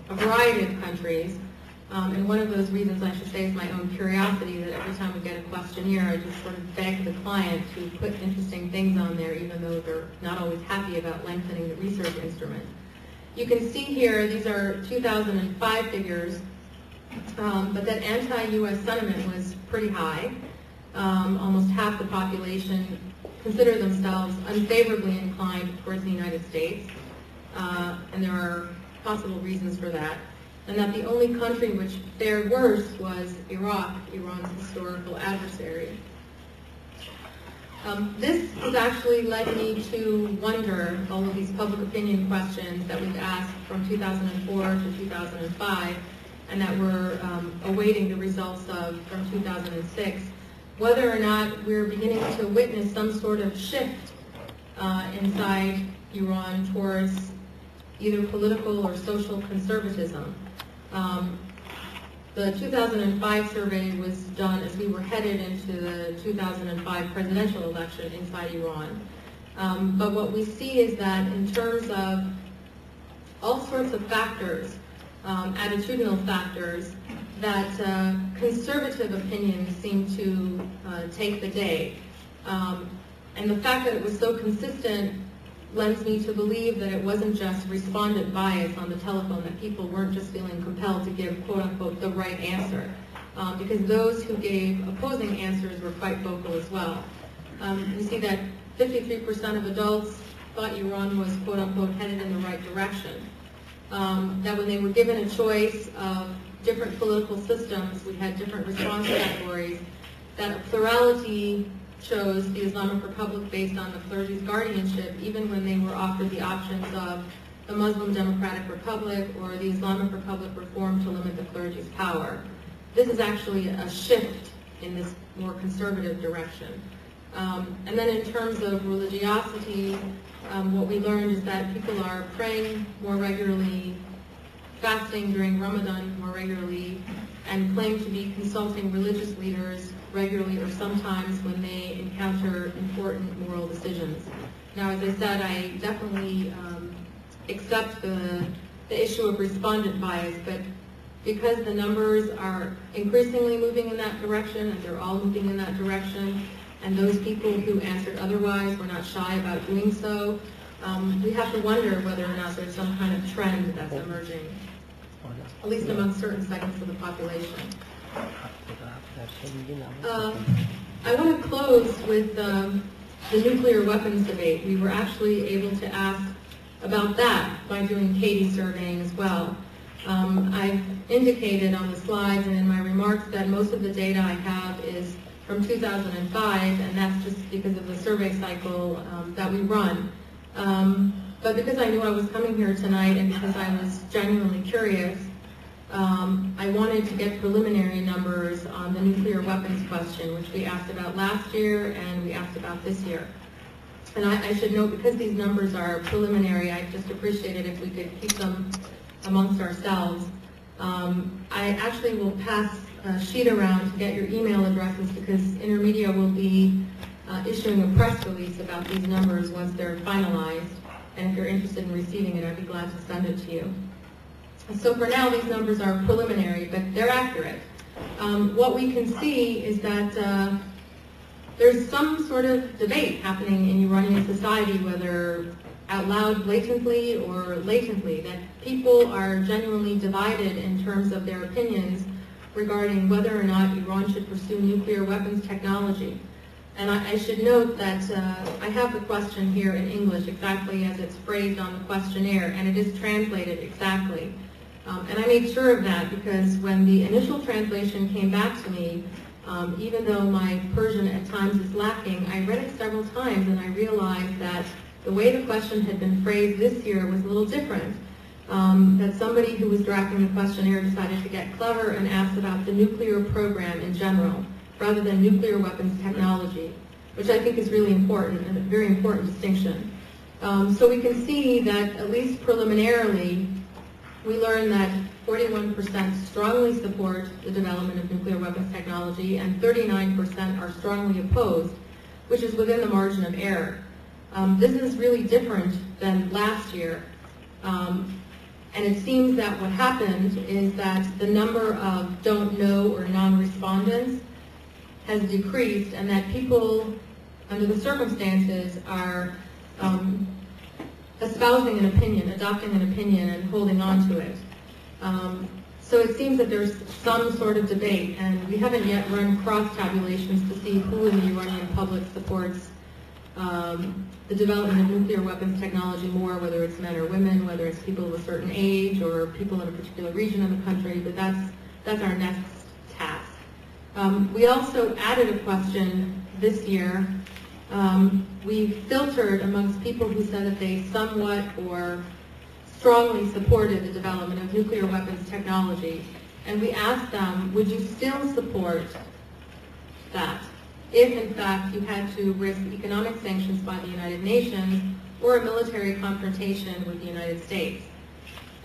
a variety of countries. And one of those reasons, I should say, is my own curiosity, that every time we get a questionnaire, I just sort of beg the client to put interesting things on there, even though they're not always happy about lengthening the research instrument. You can see here, these are 2005 figures, but that anti-U.S. sentiment was pretty high. Almost half the population consider themselves unfavorably inclined towards the United States, and there are possible reasons for that. and that the only country which fared worse was Iraq, Iran's historical adversary. This has actually led me to wonder all of these public opinion questions that we've asked from 2004 to 2005, and that we're awaiting the results of from 2006, whether or not we're beginning to witness some sort of shift inside Iran towards either political or social conservatism. The 2005 survey was done as we were headed into the 2005 presidential election inside Iran. But what we see is that in terms of all sorts of factors, attitudinal factors, that conservative opinions seem to take the day. And the fact that it was so consistent lends me to believe that it wasn't just respondent bias on the telephone, that people weren't just feeling compelled to give, quote unquote, the right answer. Because those who gave opposing answers were quite vocal as well. We see that 53% of adults thought Iran was, quote unquote, headed in the right direction. That when they were given a choice of different political systems, we had different response categories, that a plurality chose the Islamic Republic based on the clergy's guardianship, even when they were offered the options of the Muslim Democratic Republic or the Islamic Republic reform to limit the clergy's power. This is actually a shift in this more conservative direction. And then in terms of religiosity, what we learned is that people are praying more regularly, fasting during Ramadan more regularly, and claim to be consulting religious leaders regularly or sometimes when they encounter important moral decisions. Now, as I said, I definitely accept the issue of respondent bias, but because the numbers are increasingly moving in that direction, and they're all moving in that direction, and those people who answered otherwise were not shy about doing so, we have to wonder whether or not there's some kind of trend that's emerging, at least among certain segments of the population. I want to close with the nuclear weapons debate. We were actually able to ask about that by doing Katie surveying as well. I've indicated on the slides and in my remarks that most of the data I have is from 2005, and that's just because of the survey cycle that we run. But because I knew I was coming here tonight and because I was genuinely curious, I wanted to get preliminary numbers on the nuclear weapons question, which we asked about last year and we asked about this year. And I should note, because these numbers are preliminary, I just appreciate it if we could keep them amongst ourselves. I actually will pass a sheet around to get your email addresses, because Intermedia will be issuing a press release about these numbers once they're finalized. And if you're interested in receiving it, I'd be glad to send it to you. So for now, these numbers are preliminary, but they're accurate. What we can see is that there's some sort of debate happening in Iranian society, whether out loud blatantly or latently, that people are genuinely divided in terms of their opinions regarding whether or not Iran should pursue nuclear weapons technology. And I should note that I have the question here in English exactly as it's phrased on the questionnaire, and it is translated exactly. And I made sure of that because when the initial translation came back to me, even though my Persian at times is lacking, I read it several times and I realized that the way the question had been phrased this year was a little different. That somebody who was drafting the questionnaire decided to get clever and asked about the nuclear program in general, rather than nuclear weapons technology, which I think is really important and a very important distinction. So we can see that, at least preliminarily, we learned that 41% strongly support the development of nuclear weapons technology and 39% are strongly opposed, which is within the margin of error. This is really different than last year. And it seems that what happened is that the number of don't know or non-respondents has decreased, and that people, under the circumstances, are espousing an opinion, adopting an opinion, and holding on to it. So it seems that there's some sort of debate, and we haven't yet run cross-tabulations to see who in the Iranian public supports the development of nuclear weapons technology more, whether it's men or women, whether it's people of a certain age or people in a particular region of the country, but that's our next task. We also added a question this year. We filtered amongst people who said that they somewhat or strongly supported the development of nuclear weapons technology, and we asked them, would you still support that if in fact you had to risk economic sanctions by the United Nations or a military confrontation with the United States?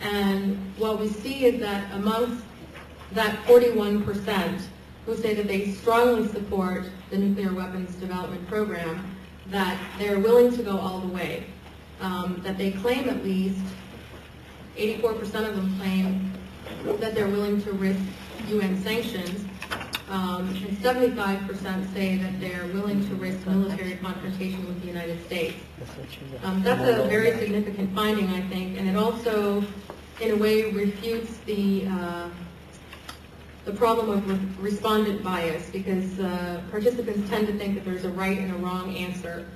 And what we see is that amongst that 41% who say that they strongly support the nuclear weapons development program, that they're willing to go all the way. That they claim at least, 84% of them claim that they're willing to risk UN sanctions, and 75% say that they're willing to risk military confrontation with the United States. That's a very significant finding, I think, and it also, in a way, refutes the problem of respondent bias, because participants tend to think that there's a right and a wrong answer.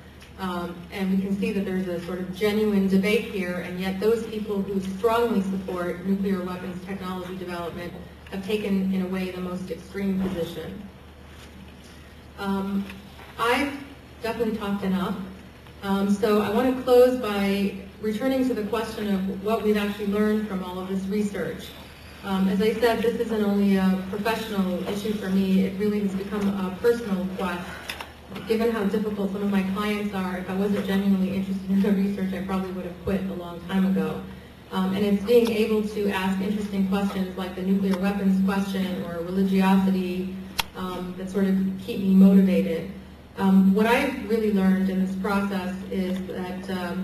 And we can see that there's a sort of genuine debate here, and yet those people who strongly support nuclear weapons technology development have taken, in a way, the most extreme position. I've definitely talked enough, so I want to close by returning to the question of what we've actually learned from all of this research. As I said, this isn't only a professional issue for me, it really has become a personal quest. Given how difficult some of my clients are, if I wasn't genuinely interested in the research, I probably would have quit a long time ago. And it's being able to ask interesting questions like the nuclear weapons question or religiosity that sort of keep me motivated. What I've really learned in this process is that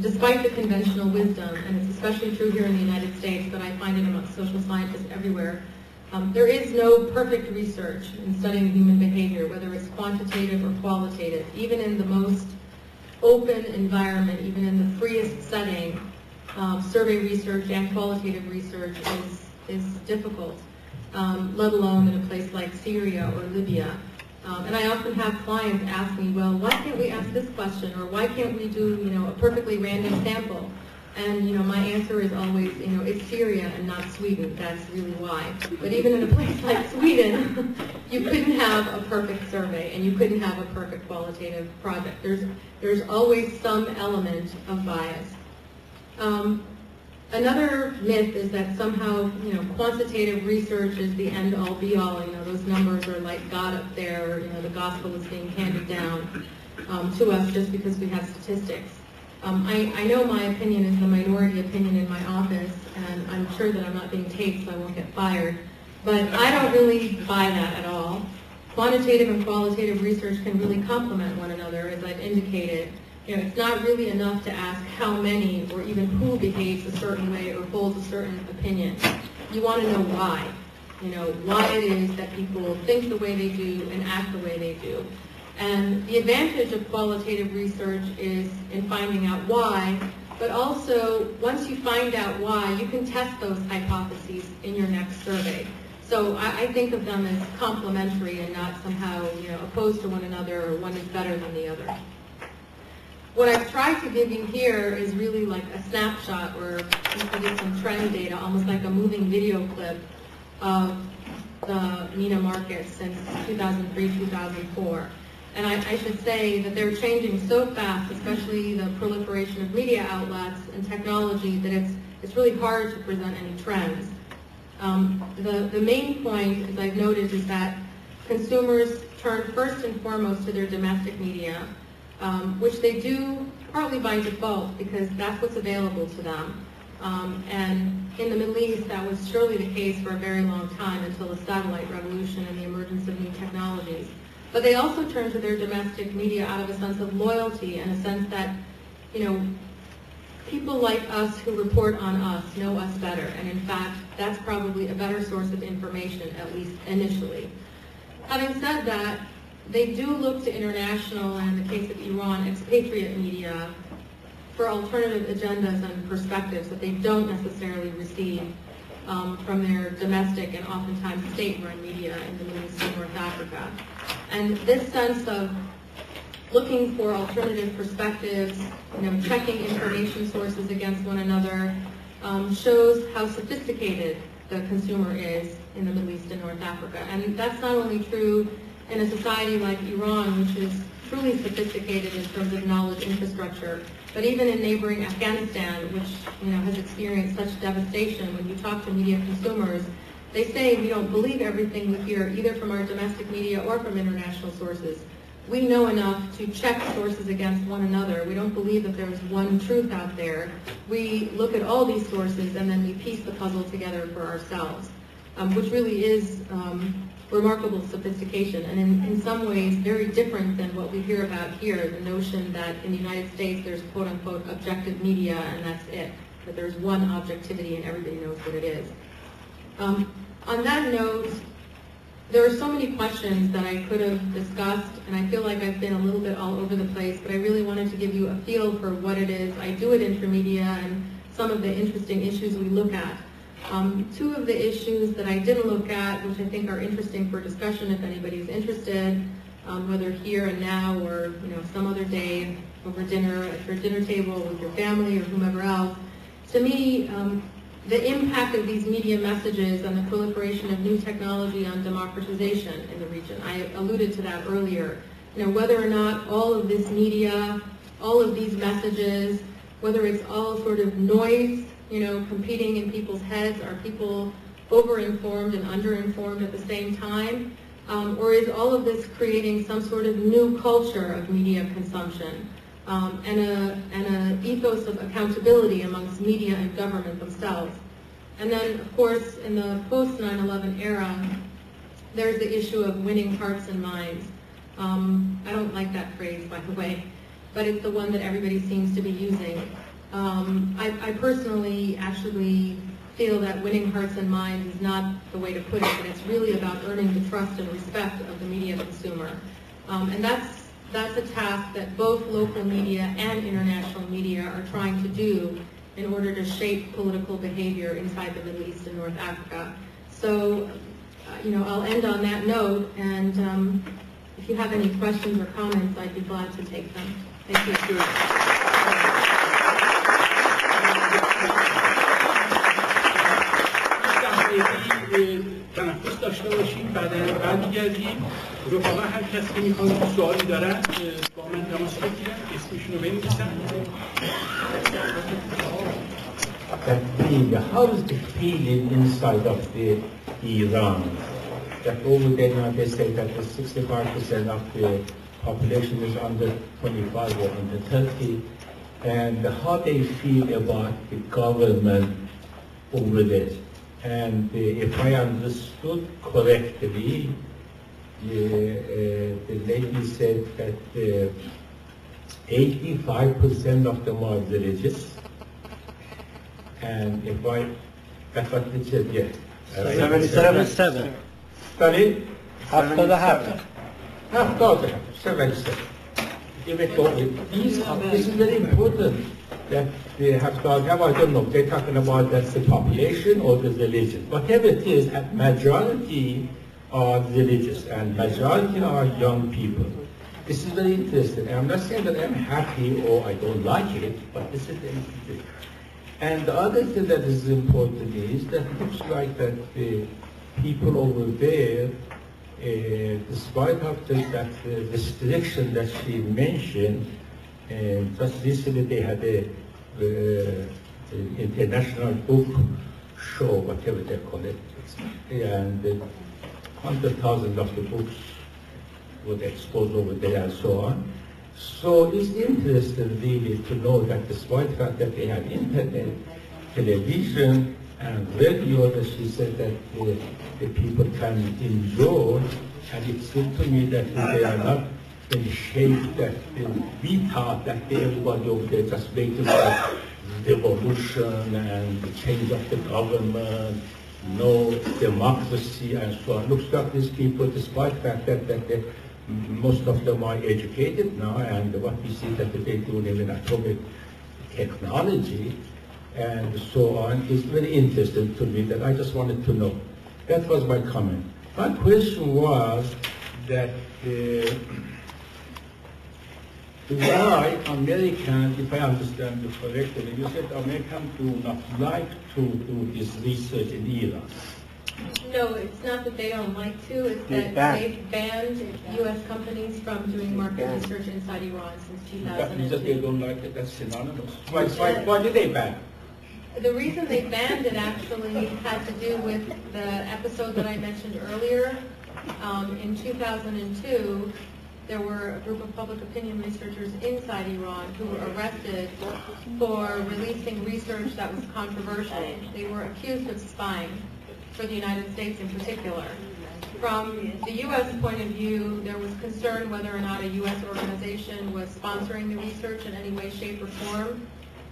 despite the conventional wisdom, and it's especially true here in the United States, but I find it among social scientists everywhere, there is no perfect research in studying human behavior, whether it's quantitative or qualitative. Even in the most open environment, even in the freest setting, survey research and qualitative research is difficult, let alone in a place like Syria or Libya. And I often have clients ask me, well, why can't we ask this question, or why can't we do, a perfectly random sample? And, my answer is always, it's Syria and not Sweden. That's really why. But even in a place like Sweden, you couldn't have a perfect survey, and you couldn't have a perfect qualitative project. There's always some element of bias. Another myth is that somehow, quantitative research is the end-all, be-all. Those numbers are like God up there. The gospel is being handed down to us just because we have statistics. I know my opinion is the minority opinion in my office, and I'm sure that I'm not being taped, so I won't get fired. But I don't really buy that at all. Quantitative and qualitative research can really complement one another, as I've indicated. It's not really enough to ask how many or even who behaves a certain way or holds a certain opinion. You want to know why. Why it is that people think the way they do and act the way they do. And the advantage of qualitative research is in finding out why, but also once you find out why, you can test those hypotheses in your next survey. So I think of them as complementary and not somehow opposed to one another, or one is better than the other. What I've tried to give you here is really like a snapshot, or you can get some trend data, almost like a moving video clip of the MENA markets since 2003, 2004. And I should say that they're changing so fast, especially the proliferation of media outlets and technology, that it's really hard to present any trends. The main point, as I've noted, is that consumers turn first and foremost to their domestic media, which they do partly by default because that's what's available to them. And in the Middle East, that was surely the case for a very long time until the satellite revolution and the emergence of new technologies. But they also turn to their domestic media out of a sense of loyalty and a sense that, people like us who report on us know us better. And in fact, that's probably a better source of information, at least initially. Having said that, they do look to international, and in the case of Iran, expatriate media for alternative agendas and perspectives that they don't necessarily receive from their domestic and oftentimes state-run media in the Middle East and North Africa. And this sense of looking for alternative perspectives, checking information sources against one another, shows how sophisticated the consumer is in the Middle East and North Africa. And that's not only true in a society like Iran, which is truly sophisticated in terms of knowledge infrastructure, but even in neighboring Afghanistan, which has experienced such devastation. When you talk to media consumers, they say we don't believe everything we hear, either from our domestic media or from international sources. We know enough to check sources against one another. We don't believe that there's one truth out there. We look at all these sources and then we piece the puzzle together for ourselves, which really is remarkable sophistication, and in some ways very different than what we hear about here, the notion that in the United States there's quote-unquote objective media and that's it, that there's one objectivity and everybody knows what it is. On that note, there are so many questions that I could have discussed, and I feel like I've been a little bit all over the place, but I really wanted to give you a feel for what it is I do at Intermedia and some of the interesting issues we look at. Two of the issues that I didn't look at, which I think are interesting for discussion if anybody's interested, whether here and now or some other day over dinner, at your dinner table with your family or whomever else. To me, the impact of these media messages and the proliferation of new technology on democratization in the region. I alluded to that earlier. Whether or not all of this media, all of these messages, whether it's all sort of noise, competing in people's heads, are people over-informed and under-informed at the same time? Or is all of this creating some sort of new culture of media consumption and an ethos of accountability amongst media and government themselves? And then, of course, in the post-9/11 era, there's the issue of winning hearts and minds. I don't like that phrase, by the way, but it's the one that everybody seems to be using. I personally actually feel that winning hearts and minds is not the way to put it, but it's really about earning the trust and respect of the media consumer. And that's a task that both local media and international media are trying to do in order to shape political behavior inside the Middle East and North Africa. So, I'll end on that note, and if you have any questions or comments, I'd be glad to take them. Thank you. تنفس داشته باشیم، بعدا برمیگردیم. رفقا هر کسی که میخواد سوالی دارن با من تماس بگیرن، اسمشون رو بنویسن. How is the feeling inside of the Iran? That over there now they say that the 65% of the population is under 25 or under 30, and how they feel about the government over there. And if I understood correctly, the lady said that 85% of them are religious. And if I, that's what they said, yeah. 77. Sorry? 77. 77. This is very important. That they have talked about, I don't know, they're talking about that's the population or the religion. Whatever it is, a majority are religious and majority are young people. This is very interesting. I'm not saying that I'm happy or I don't like it, but this is the interesting. And the other thing that is important is that it looks like that the people over there, despite of that restriction that she mentioned, just recently they had a international book show, whatever they call it, and 100,000 of the books were exposed over there and so on. So it's interesting really to know that despite the fact that they have internet, television, and radio, that she said that the people can enjoy, and it seemed to me that they are not in shape that we thought that everybody over there just waiting for revolution and the change of the government, no democracy and so on. Looks like these people, despite the fact that most of them are educated now, and what we see that they do in atomic technology and so on is very interesting to me, that I just wanted to know. That was my comment. My question was that why Americans, if I understand you correctly, you said Americans do not like to do this research in Iran. No, it's not that they don't like to, it's that they've banned U.S. companies from doing market research inside Iran since 2002. That they don't like it, that's synonymous. Why did they ban? The reason they banned it actually had to do with the episode that I mentioned earlier. In 2002, there were a group of public opinion researchers inside Iran who were arrested for releasing research that was controversial. They were accused of spying for the United States in particular. From the U.S. point of view, there was concern whether or not a U.S. organization was sponsoring the research in any way, shape, or form.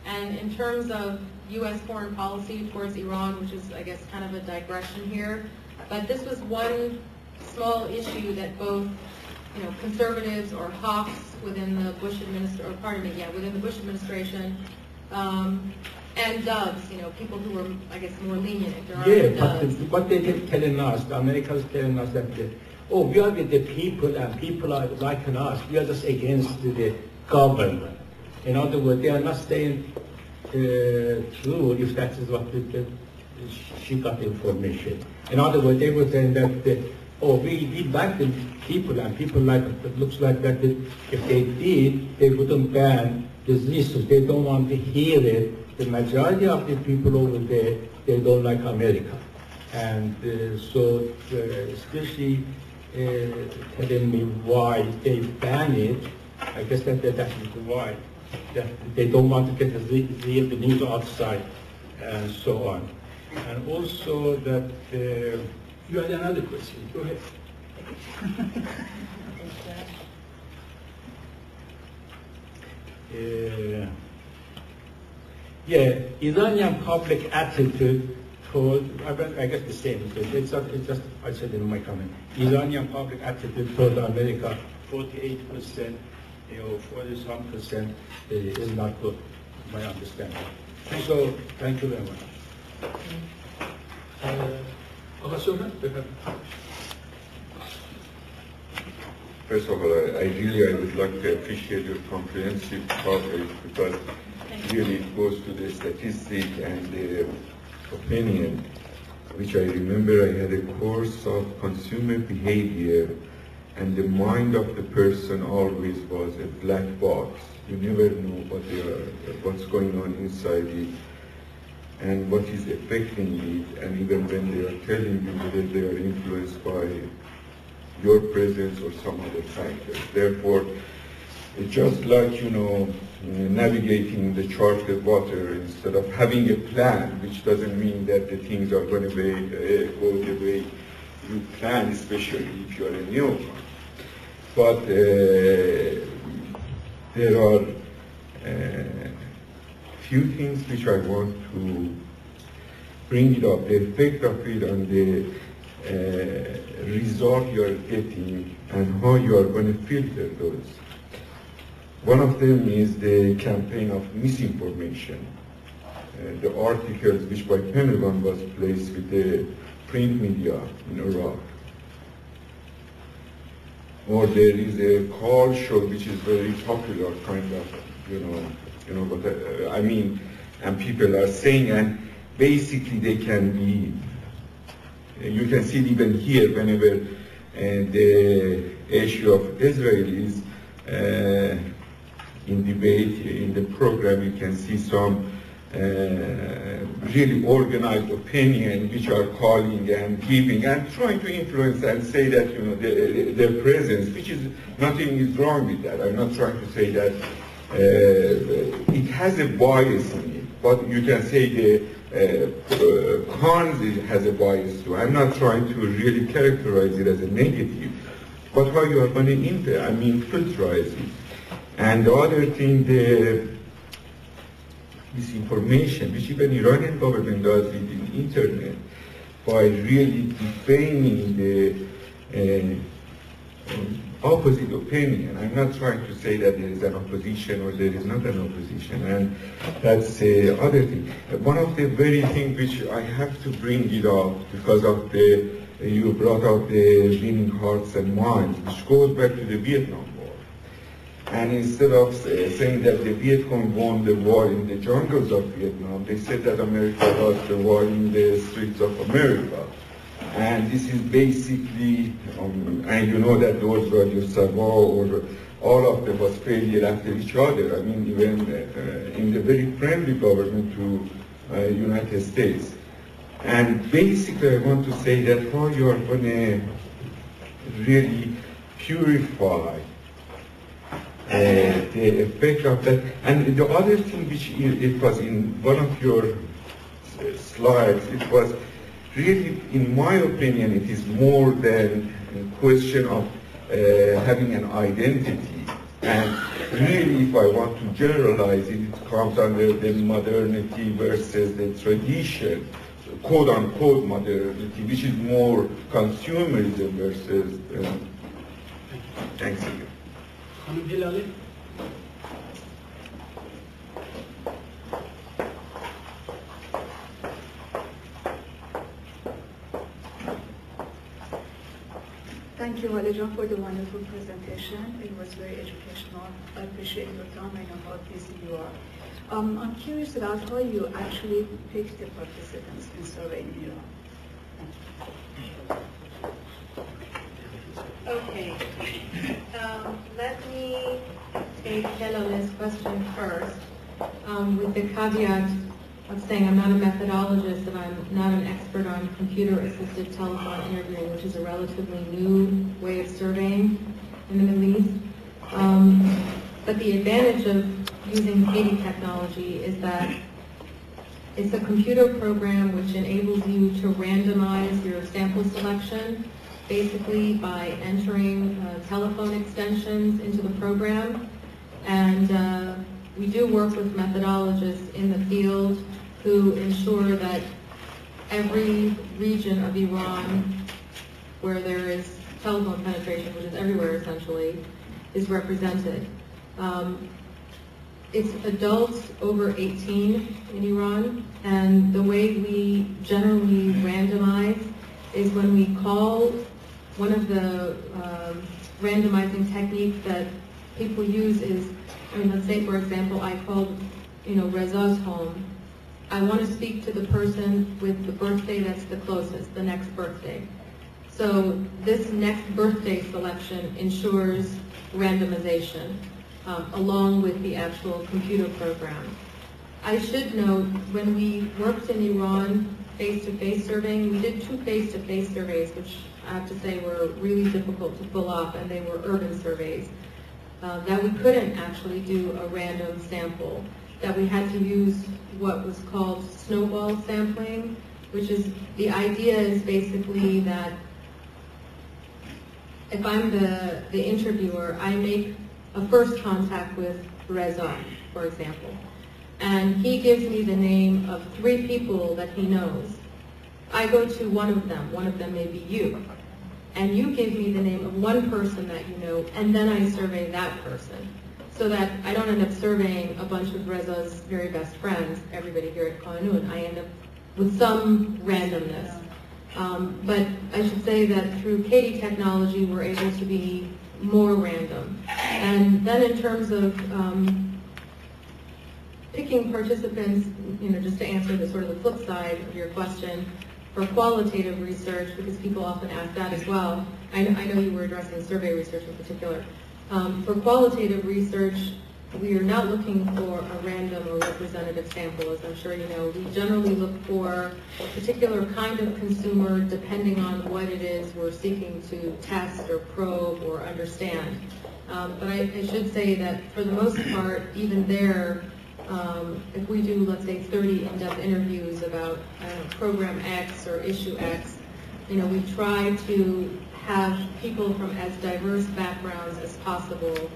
And in terms of U.S. foreign policy towards Iran, which is, I guess, kind of a digression here, but this was one small issue that both, conservatives or hawks within the Bush administration, within the Bush administration, and doves, people who were, I guess, more lenient if there are doves. But what they're telling us, the Americans telling us that, we are with the people and people are like us. We are just against the government. In other words, they are not staying true if that is what she got information. In other words, they were saying that, we like the people and people like it. It looks like that if they did, they wouldn't ban this research. They don't want to hear it. The majority of the people over there, they don't like America. And so especially telling me why they ban it, I guess that is why. That they don't want to get the real news outside and so on. And also that you had another question. Go ahead. Iranian public attitude toward, I guess the same. It's just I said in my comment. Iranian public attitude toward America, 48%. 40-some% is not good, my understanding. So, thank you very much. First of all, I would like to appreciate your comprehensive coverage because really it goes to the statistic and the opinion, which I remember I had a course of consumer behavior. And the mind of the person always was a black box. You never know what's going on inside it and what is affecting it. And even when they are telling you whether they are influenced by your presence or some other factors. Therefore, it's just like, navigating the charted water instead of having a plan, which doesn't mean that the things are going to go the way you plan, especially if you are a newcomer. But there are few things which I want to bring it up, the effect of it on the result you are getting and how you are going to filter those. One of them is the campaign of misinformation. The articles which by Pentagon was placed with the print media in Iraq. Or there is a call show which is very popular, kind of, what I mean, and people are saying, and basically they can be, you can see it even here whenever the issue of Israel is in debate in the program, you can see some really organized opinion which are calling and giving and trying to influence and say that their presence, which is nothing is wrong with that. I'm not trying to say that it has a bias in it, but you can say the cons has a bias too. I'm not trying to really characterize it as a negative, but how you are going to filterize it. And the other thing, this information, which even Iranian government does it in internet, by really defaming the opposite opinion. I'm not trying to say that there is an opposition or there is not an opposition, and that's the other thing. One of the very things which I have to bring it up because of you brought up the winning hearts and minds, which goes back to the Vietnam War. And instead of saying that the Viet Cong won the war in the jungles of Vietnam, they said that America lost the war in the streets of America. And this is basically, and you know that those Radio Savoie or all of them was failure after each other. I mean, even in the very friendly government to United States. And basically, I want to say that how you are going to really purify the effect of that. And the other thing which it was in one of your slides, it was really, in my opinion, it is more than a question of having an identity. And really, if I want to generalize it, it comes under the modernity versus the tradition, so quote-unquote modernity, which is more consumerism versus... thanks again. Hanım Hilali. Thank you, Haleh, for the wonderful presentation. It was very educational. I appreciate your time. I know how busy you are. I'm curious about how you actually picked the participants in survey in Iran. Okay. Let me take Helaleh's question first, with the caveat of saying I'm not a methodologist and I'm not an expert on computer-assisted telephone interviewing, which is a relatively new way of surveying in the Middle East. But the advantage of using Katie technology is that it's a computer program which enables you to randomize your sample selection basically by entering telephone extensions into the program. And we do work with methodologists in the field who ensure that every region of Iran where there is telephone penetration, which is everywhere essentially, is represented. It's adults over 18 in Iran, and the way we generally randomize is when we call. One of the randomizing techniques that people use is, let's say for example, I called, Reza's home. I want to speak to the person with the birthday that's the closest, the next birthday. So this next birthday selection ensures randomization along with the actual computer program. I should note, when we worked in Iran face-to-face surveying, we did 2 face-to-face surveys, which I have to say were really difficult to pull off, and they were urban surveys. That we couldn't actually do a random sample, that we had to use what was called snowball sampling, which is, the idea is basically that if I'm the interviewer, I make a first contact with Reza, for example, and he gives me the name of 3 people that he knows. I go to one of them may be you, and you give me the name of one person that you know, and then I survey that person, so that I don't end up surveying a bunch of Reza's very best friends, everybody here at Qanun. I end up with some randomness. But I should say that through Katie technology, we're able to be more random. And then in terms of picking participants, just to answer the sort of the flip side of your question, for qualitative research, because people often ask that as well. I know you were addressing survey research in particular. For qualitative research, we are not looking for a random or representative sample, as I'm sure you know. We generally look for a particular kind of consumer depending on what it is we're seeking to test or probe or understand. But I should say that for the most part, even there, if we do, let's say, 30 in-depth interviews about program X or issue X, we try to have people from as diverse backgrounds as possible.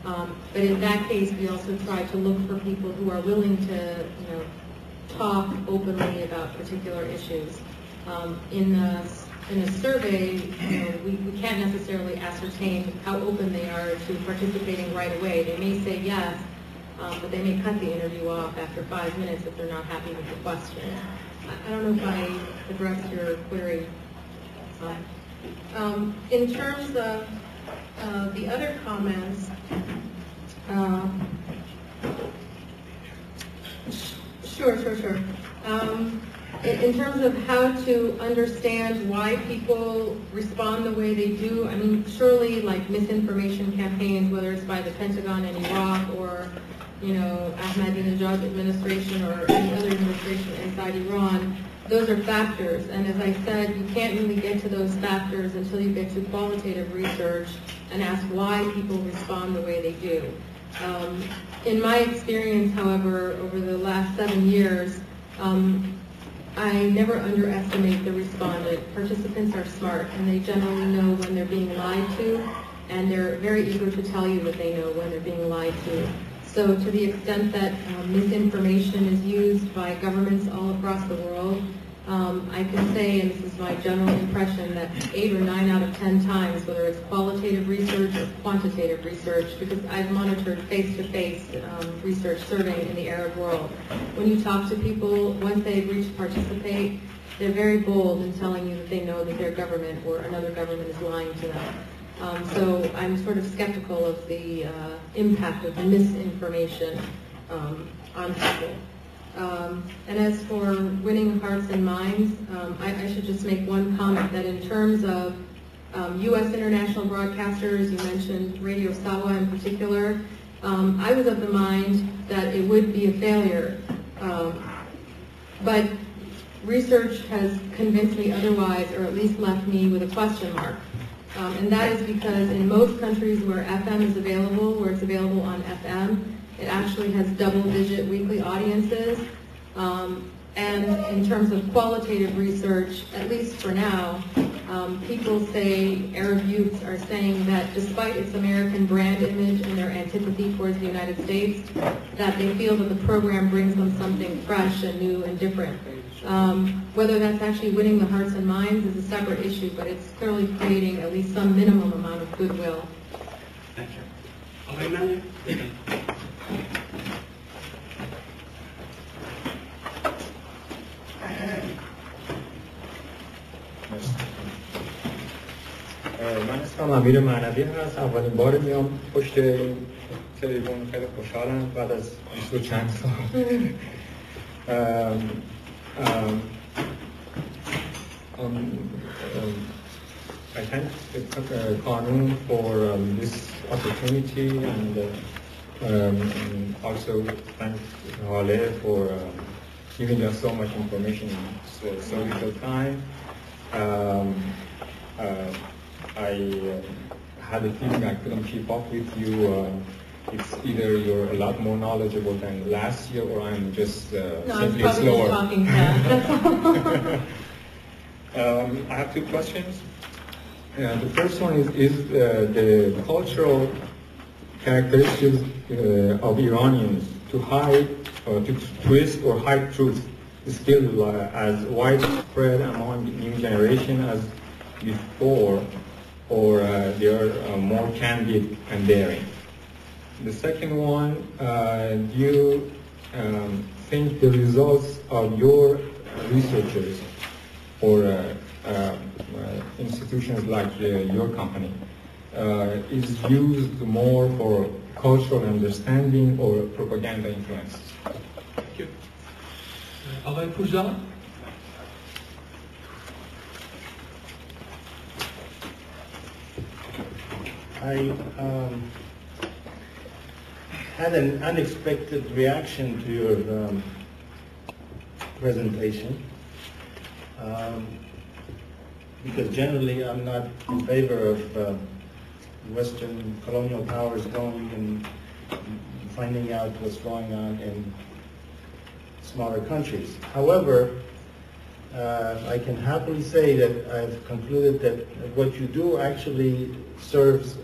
But in that case, we also try to look for people who are willing to, talk openly about particular issues. In a survey, we can't necessarily ascertain how open they are to participating right away. They may say yes, but they may cut the interview off after 5 minutes if they're not happy with the question. I don't know if I addressed your query. In terms of the other comments, Sure. In terms of how to understand why people respond the way they do, I mean, surely like misinformation campaigns, whether it's by the Pentagon in Iraq or, Ahmadinejad administration or any other administration inside Iran, those are factors. And as I said, you can't really get to those factors until you get to qualitative research and ask why people respond the way they do. In my experience, however, over the last 7 years, I never underestimate the respondent. Participants are smart, and they generally know when they're being lied to, and they're very eager to tell you that they know when they're being lied to. So to the extent that misinformation is used by governments all across the world, I can say, and this is my general impression, that 8 or 9 out of 10 times, whether it's qualitative research or quantitative research, because I've monitored face-to-face research surveying in the Arab world. When you talk to people, once they agree to participate, they're very bold in telling you that they know that their government or another government is lying to them. So I'm sort of skeptical of the impact of misinformation on people. And as for winning hearts and minds, I should just make one comment that in terms of U.S. international broadcasters, you mentioned Radio Sawa in particular, I was of the mind that it would be a failure. But research has convinced me otherwise, or at least left me with a question mark. And that is because in most countries where FM is available, where it's available on FM, it actually has double-digit weekly audiences. And in terms of qualitative research, at least for now, people say, Arab youths are saying that despite its American brand image and their antipathy towards the United States, that they feel that the program brings them something fresh and new and different. Whether that's actually winning the hearts and minds is a separate issue, but it's clearly creating at least some minimum amount of goodwill. Thank you. من اسمم امیر معنوی هست. اولین بار میام پشت این تلویزیون. خیلی خوشحالم بعد از 20 و چند سال. I thank Kanun for this opportunity, and also thank Haleh for giving us so much information in so little time. I had a feeling I couldn't keep up with you. It's either you're a lot more knowledgeable than last year, or I'm just simply slower. Talking fast. I have two questions. The first one is the cultural characteristics of Iranians to hide or to twist or hide truth is still as widespread among the new generation as before, or they are more candid and daring. The second one, do you think the results of your researchers or institutions like your company is used more for cultural understanding or propaganda influence? Thank you. Haleh Vaziri? I had an unexpected reaction to your presentation, because generally I'm not in favor of Western colonial powers going and finding out what's going on in smaller countries. However, I can happily say that I've concluded that what you do actually serves,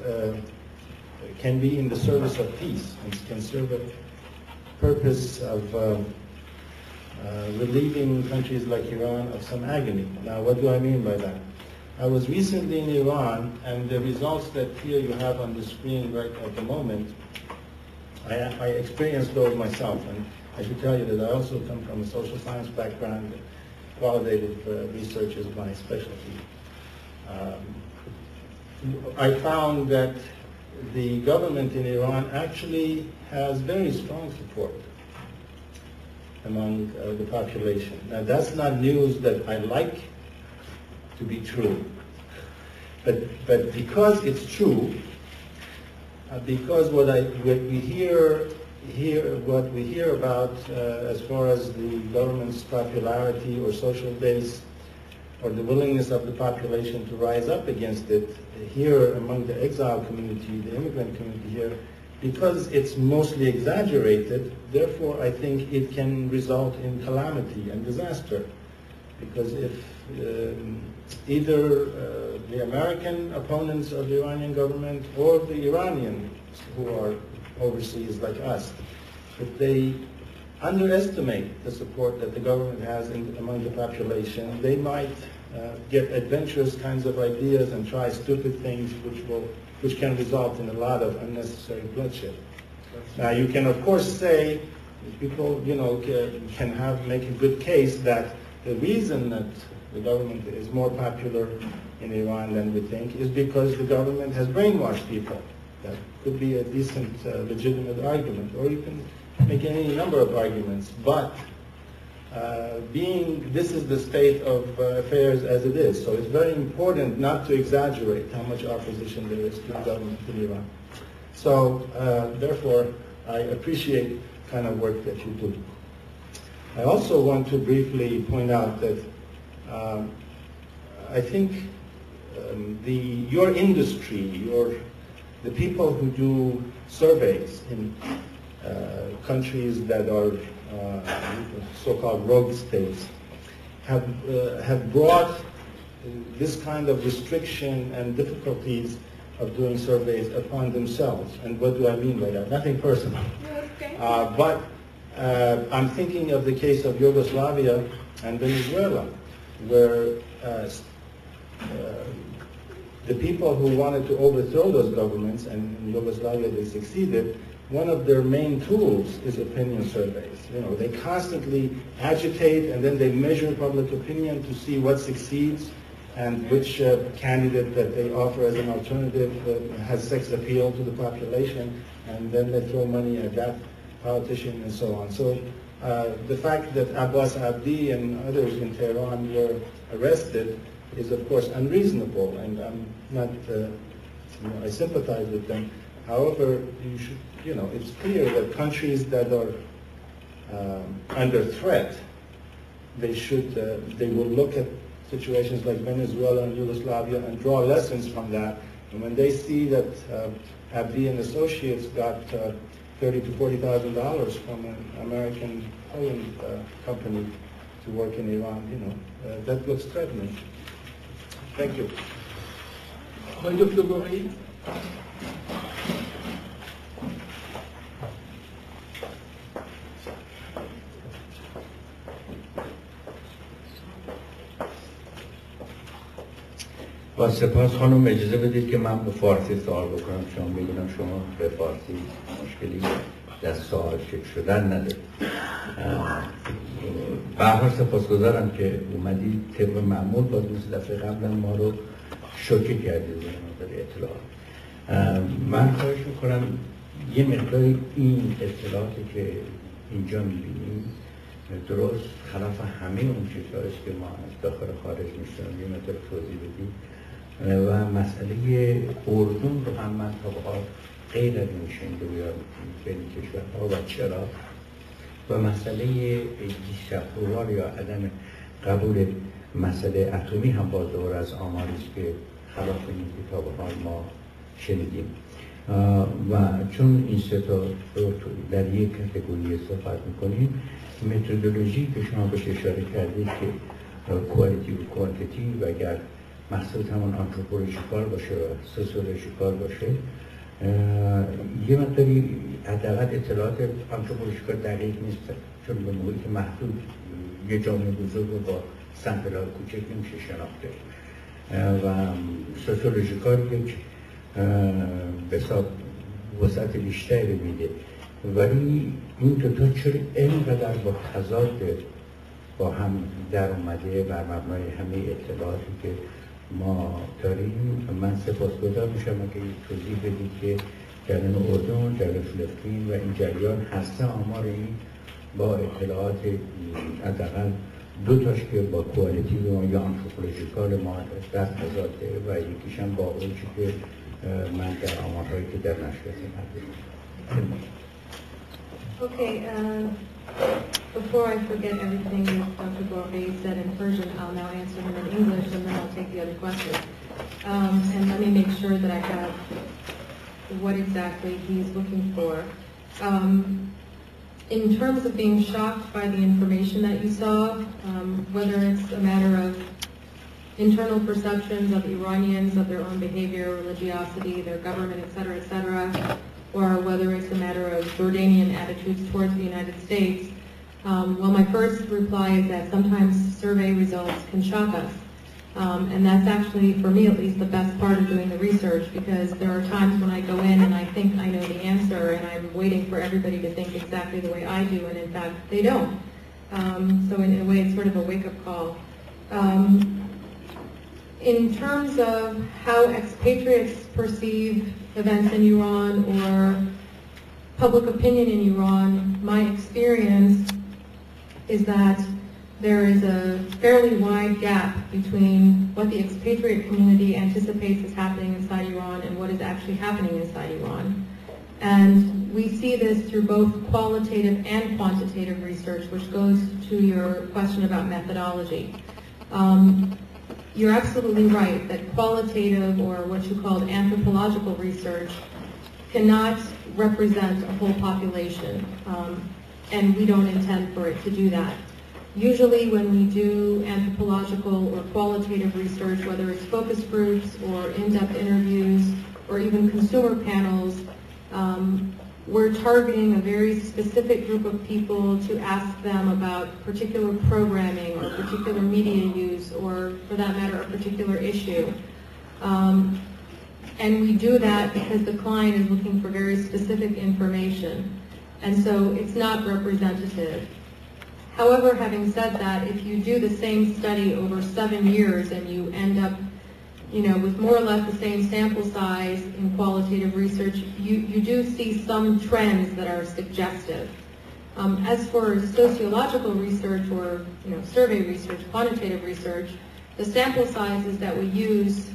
can be in the service of peace, and can serve a purpose of relieving countries like Iran of some agony. Now, what do I mean by that? I was recently in Iran, and the results that here you have on the screen right at the moment, I experienced those myself, and I should tell you that I also come from a social science background. Qualitative research is my specialty. I found that the government in Iran actually has very strong support among the population. Now, that's not news that I like to be true, but because it's true, because what we hear about as far as the government's popularity or social base or the willingness of the population to rise up against it here among the exile community, the immigrant community here, because it's mostly exaggerated, therefore I think it can result in calamity and disaster. Because if either the American opponents of the Iranian government or the Iranians who are overseas like us, if they underestimate the support that the government has among the population, they might get adventurous kinds of ideas and try stupid things which can result in a lot of unnecessary bloodshed. Now you can of course say, people can make a good case that the reason that the government is more popular in Iran than we think is because the government has brainwashed people. That could be a decent, legitimate argument, or you can make any number of arguments. But this is the state of affairs as it is, so it's very important not to exaggerate how much opposition there is to the government in Iran. So therefore, I appreciate the kind of work that you do. I also want to briefly point out that I think your industry, the people who do surveys in countries that are so-called rogue states, have brought this kind of restriction and difficulties of doing surveys upon themselves. And what do I mean by that? Nothing personal. But I'm thinking of the case of Yugoslavia and Venezuela, where the people who wanted to overthrow those governments, and in Yugoslavia they succeeded, one of their main tools is opinion surveys. They constantly agitate and then they measure public opinion to see what succeeds and which candidate that they offer as an alternative has sex appeal to the population, and then they throw money at that politician and so on. So the fact that Abbas Abdi and others in Tehran were arrested is of course unreasonable, and I'm not, I sympathize with them. However, it's clear that countries that are under threat, they will look at situations like Venezuela and Yugoslavia and draw lessons from that. And when they see that Abdi and Associates got $30,000 to $40,000 from an American Poland company to work in Iran, that looks threatening. Thank you. با سپاس خانم، اجازه بدید که من به فارسی سوال بکنم. شما میدونم شما به فارسی مشکلی در سوال فکر شدن ندارید. به هر حال سپاسگزارم که اومدید. طبق معمول باز مثل دفعه قبلا ما رو شوکه کردید به اطلاعات. من خواهش میکنم یه مقداری این اطلاعاتی که اینجا میبینیم درست خلاف همه اون چیزهاییست که ما از داخل خارج میشنویم یه مقدار توضیح بدیم. و مسئله اردن رو هم من تا به حال غیر از این شنیده بودم بین کشورها و چرا، و مسئله دیساپروال یا عدم قبول مسئله اتمی هم باز دوباره از آماریست که خلاف این که تا به حال ما شنیدیم. و چون این سه تا رو در یک کاتگوری صحبت میکنیم، متدولوژی که شما بهش اشاره کردید که کوالیتی و کوانتیتی و اگر محصول همون آنتروپولوژیکال باشه و سوسیولوژیکال باشه، یه مقداری حداقل اطلاعات آنتروپولوژیکال دقیق نیست، چون به موقعی که محدود یه جامعه بزرگ رو با سمپل‌های کوچک نمیشه شناخته و سوسیولوژیکال یک به حساب وسعت بیشتری میده. ولی این دوتا چرا اینقدر با تضاد با هم در اومده بر مبنای همه اطلاعاتی که ما داریم؟ من سپاسگزار میشم اگه توضیح بدید که جریان اردن، جریان فلسطین و این جریان هسته آمار این با اطلاعات حداقل دو تاش که با کوالیتی یا آنتروپولوژیکال ما دست بذاته و یکیش هم با اون چی که من در آمارهایی که در نشریات هستم. Okay, before I forget everything Dr. Gorgey said in Persian, I'll now answer him in English and then I'll take the other questions. And let me make sure that I have what exactly he's looking for. In terms of being shocked by the information that you saw, whether it's a matter of internal perceptions of Iranians, of their own behavior, religiosity, their government, et cetera, or whether it's a matter of Jordanian attitudes towards the United States, well, my first reply is that sometimes survey results can shock us. And that's actually, for me at least, the best part of doing the research, because there are times when I go in and I think I know the answer and I'm waiting for everybody to think exactly the way I do, and in fact, they don't. So in a way, it's sort of a wake-up call. In terms of how expatriates perceive events in Iran or public opinion in Iran, my experience is that there is a fairly wide gap between what the expatriate community anticipates is happening inside Iran and what is actually happening inside Iran. And we see this through both qualitative and quantitative research, which goes to your question about methodology. You're absolutely right that qualitative, or what you called anthropological research, cannot represent a whole population, and we don't intend for it to do that. Usually when we do anthropological or qualitative research, whether it's focus groups or in-depth interviews or even consumer panels, we're targeting a very specific group of people to ask them about particular programming or particular media use, or for that matter, a particular issue. And we do that because the client is looking for very specific information. And so it's not representative. However, having said that, if you do the same study over 7 years and you end up with more or less the same sample size in qualitative research, you do see some trends that are suggestive. As for sociological research or survey research, quantitative research, the sample sizes that we use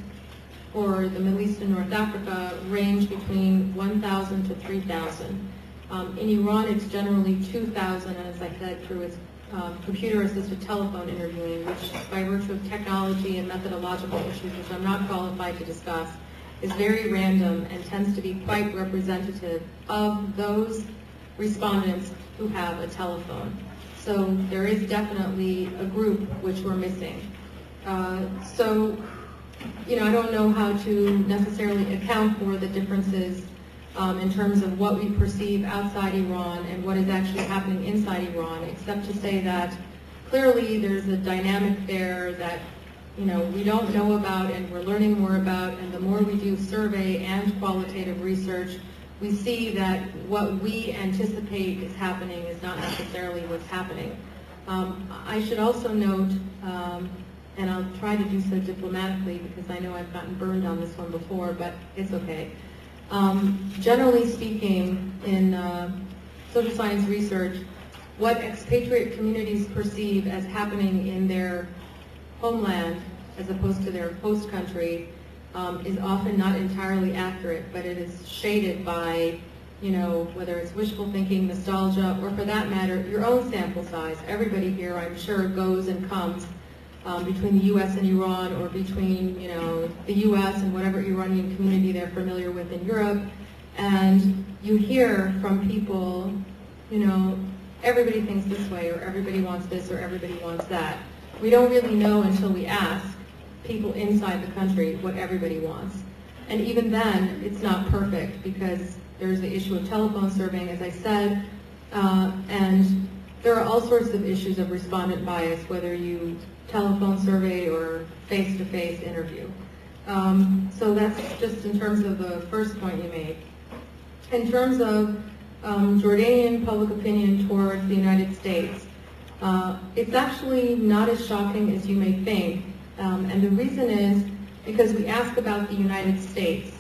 for the Middle East and North Africa range between 1,000 to 3,000. In Iran, it's generally 2,000, as I said, through its computer-assisted telephone interviewing, which by virtue of technology and methodological issues, which I'm not qualified to discuss, is very random and tends to be quite representative of those respondents who have a telephone. So there is definitely a group which we're missing. I don't know how to necessarily account for the differences in terms of what we perceive outside Iran and what is actually happening inside Iran, except to say that clearly there's a dynamic there that we don't know about and we're learning more about, and the more we do survey and qualitative research, we see that what we anticipate is happening is not necessarily what's happening. I should also note, and I'll try to do so diplomatically because I know I've gotten burned on this one before, but it's okay. Generally speaking, in social science research, what expatriate communities perceive as happening in their homeland as opposed to their host country is often not entirely accurate, but it is shaded by, whether it's wishful thinking, nostalgia, or for that matter, your own sample size. Everybody here, I'm sure, goes and comes between the U.S. and Iran, or between, the U.S. and whatever Iranian community they're familiar with in Europe, and you hear from people, everybody thinks this way, or everybody wants this, or everybody wants that. We don't really know until we ask people inside the country what everybody wants. And even then, it's not perfect, because there's the issue of telephone surveying, as I said, and there are all sorts of issues of respondent bias, whether you telephone survey or face-to-face interview. So that's just in terms of the first point you made. In terms of Jordanian public opinion towards the United States, it's actually not as shocking as you may think. And the reason is because we ask about the United States.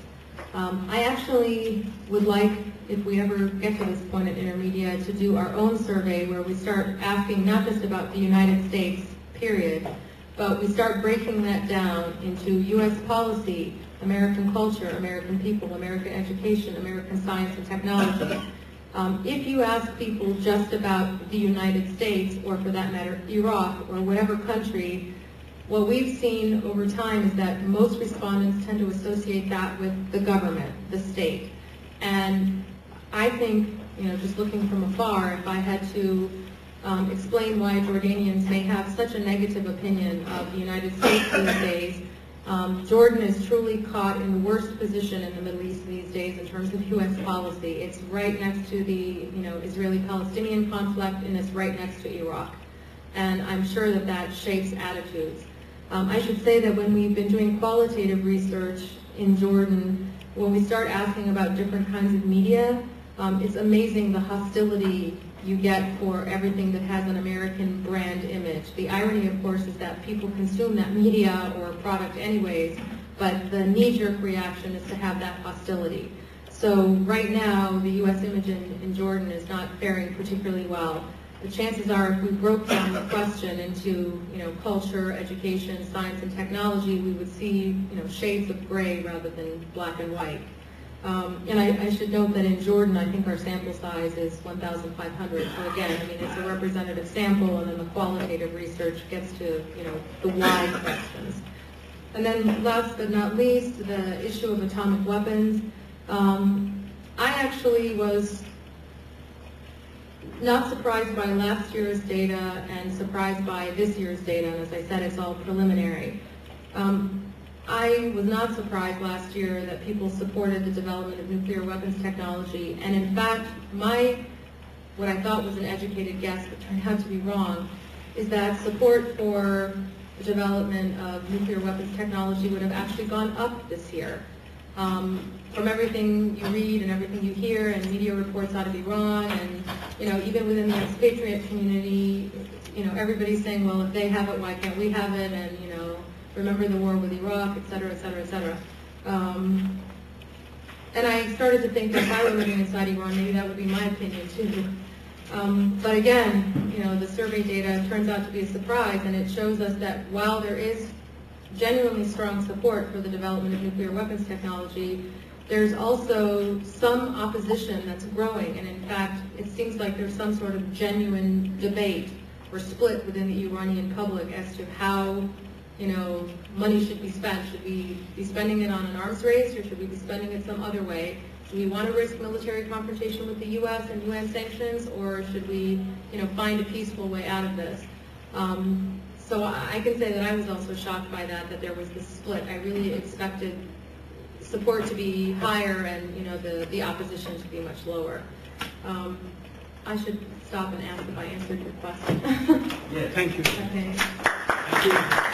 I actually would like, if we ever get to this point at Intermedia, to do our own survey where we start asking not just about the United States, period, but we start breaking that down into U.S. policy, American culture, American people, American education, American science and technology. If you ask people just about the United States, or for that matter, Iraq, or whatever country, what we've seen over time is that most respondents tend to associate that with the government, the state. And I think, just looking from afar, if I had to explain why Jordanians may have such a negative opinion of the United States these days, Jordan is truly caught in the worst position in the Middle East these days in terms of U.S. policy. It's right next to the Israeli-Palestinian conflict, and it's right next to Iraq. And I'm sure that that shapes attitudes. I should say that when we've been doing qualitative research in Jordan, when we start asking about different kinds of media, it's amazing the hostility you get for everything that has an American brand image. The irony, of course, is that people consume that media or product anyways, but the knee-jerk reaction is to have that hostility. So right now, the U.S. image in Jordan is not faring particularly well. The chances are, if we broke down the question into, culture, education, science, and technology, we would see, shades of gray rather than black and white. And I should note that in Jordan, I think our sample size is 1,500. So again, it's a representative sample, and then the qualitative research gets to, the wide questions. And then last but not least, the issue of atomic weapons. I actually was not surprised by last year's data and surprised by this year's data. And as I said, it's all preliminary. I was not surprised last year that people supported the development of nuclear weapons technology. And in fact, what I thought was an educated guess, but turned out to be wrong, is that support for the development of nuclear weapons technology would have actually gone up this year. From everything you read and everything you hear, and media reports ought to be wrong, and even within the expatriate community, everybody's saying, well, if they have it, why can't we have it? And remember the war with Iraq, et cetera, et cetera, et cetera. And I started to think that if I were living inside Iran, maybe that would be my opinion too. But again, the survey data turns out to be a surprise, and it shows us that while there is genuinely strong support for the development of nuclear weapons technology, there's also some opposition that's growing, and in fact, it seems like there's some sort of genuine debate or split within the Iranian public as to how money should be spent. Should we be spending it on an arms race, or should we be spending it some other way? Do we want to risk military confrontation with the U.S. and UN sanctions, or should we, find a peaceful way out of this? So I can say that I was also shocked by that there was this split. I really expected support to be higher and, the opposition to be much lower. I should stop and ask if I answered your question. Yeah, thank you. Okay. Thank you.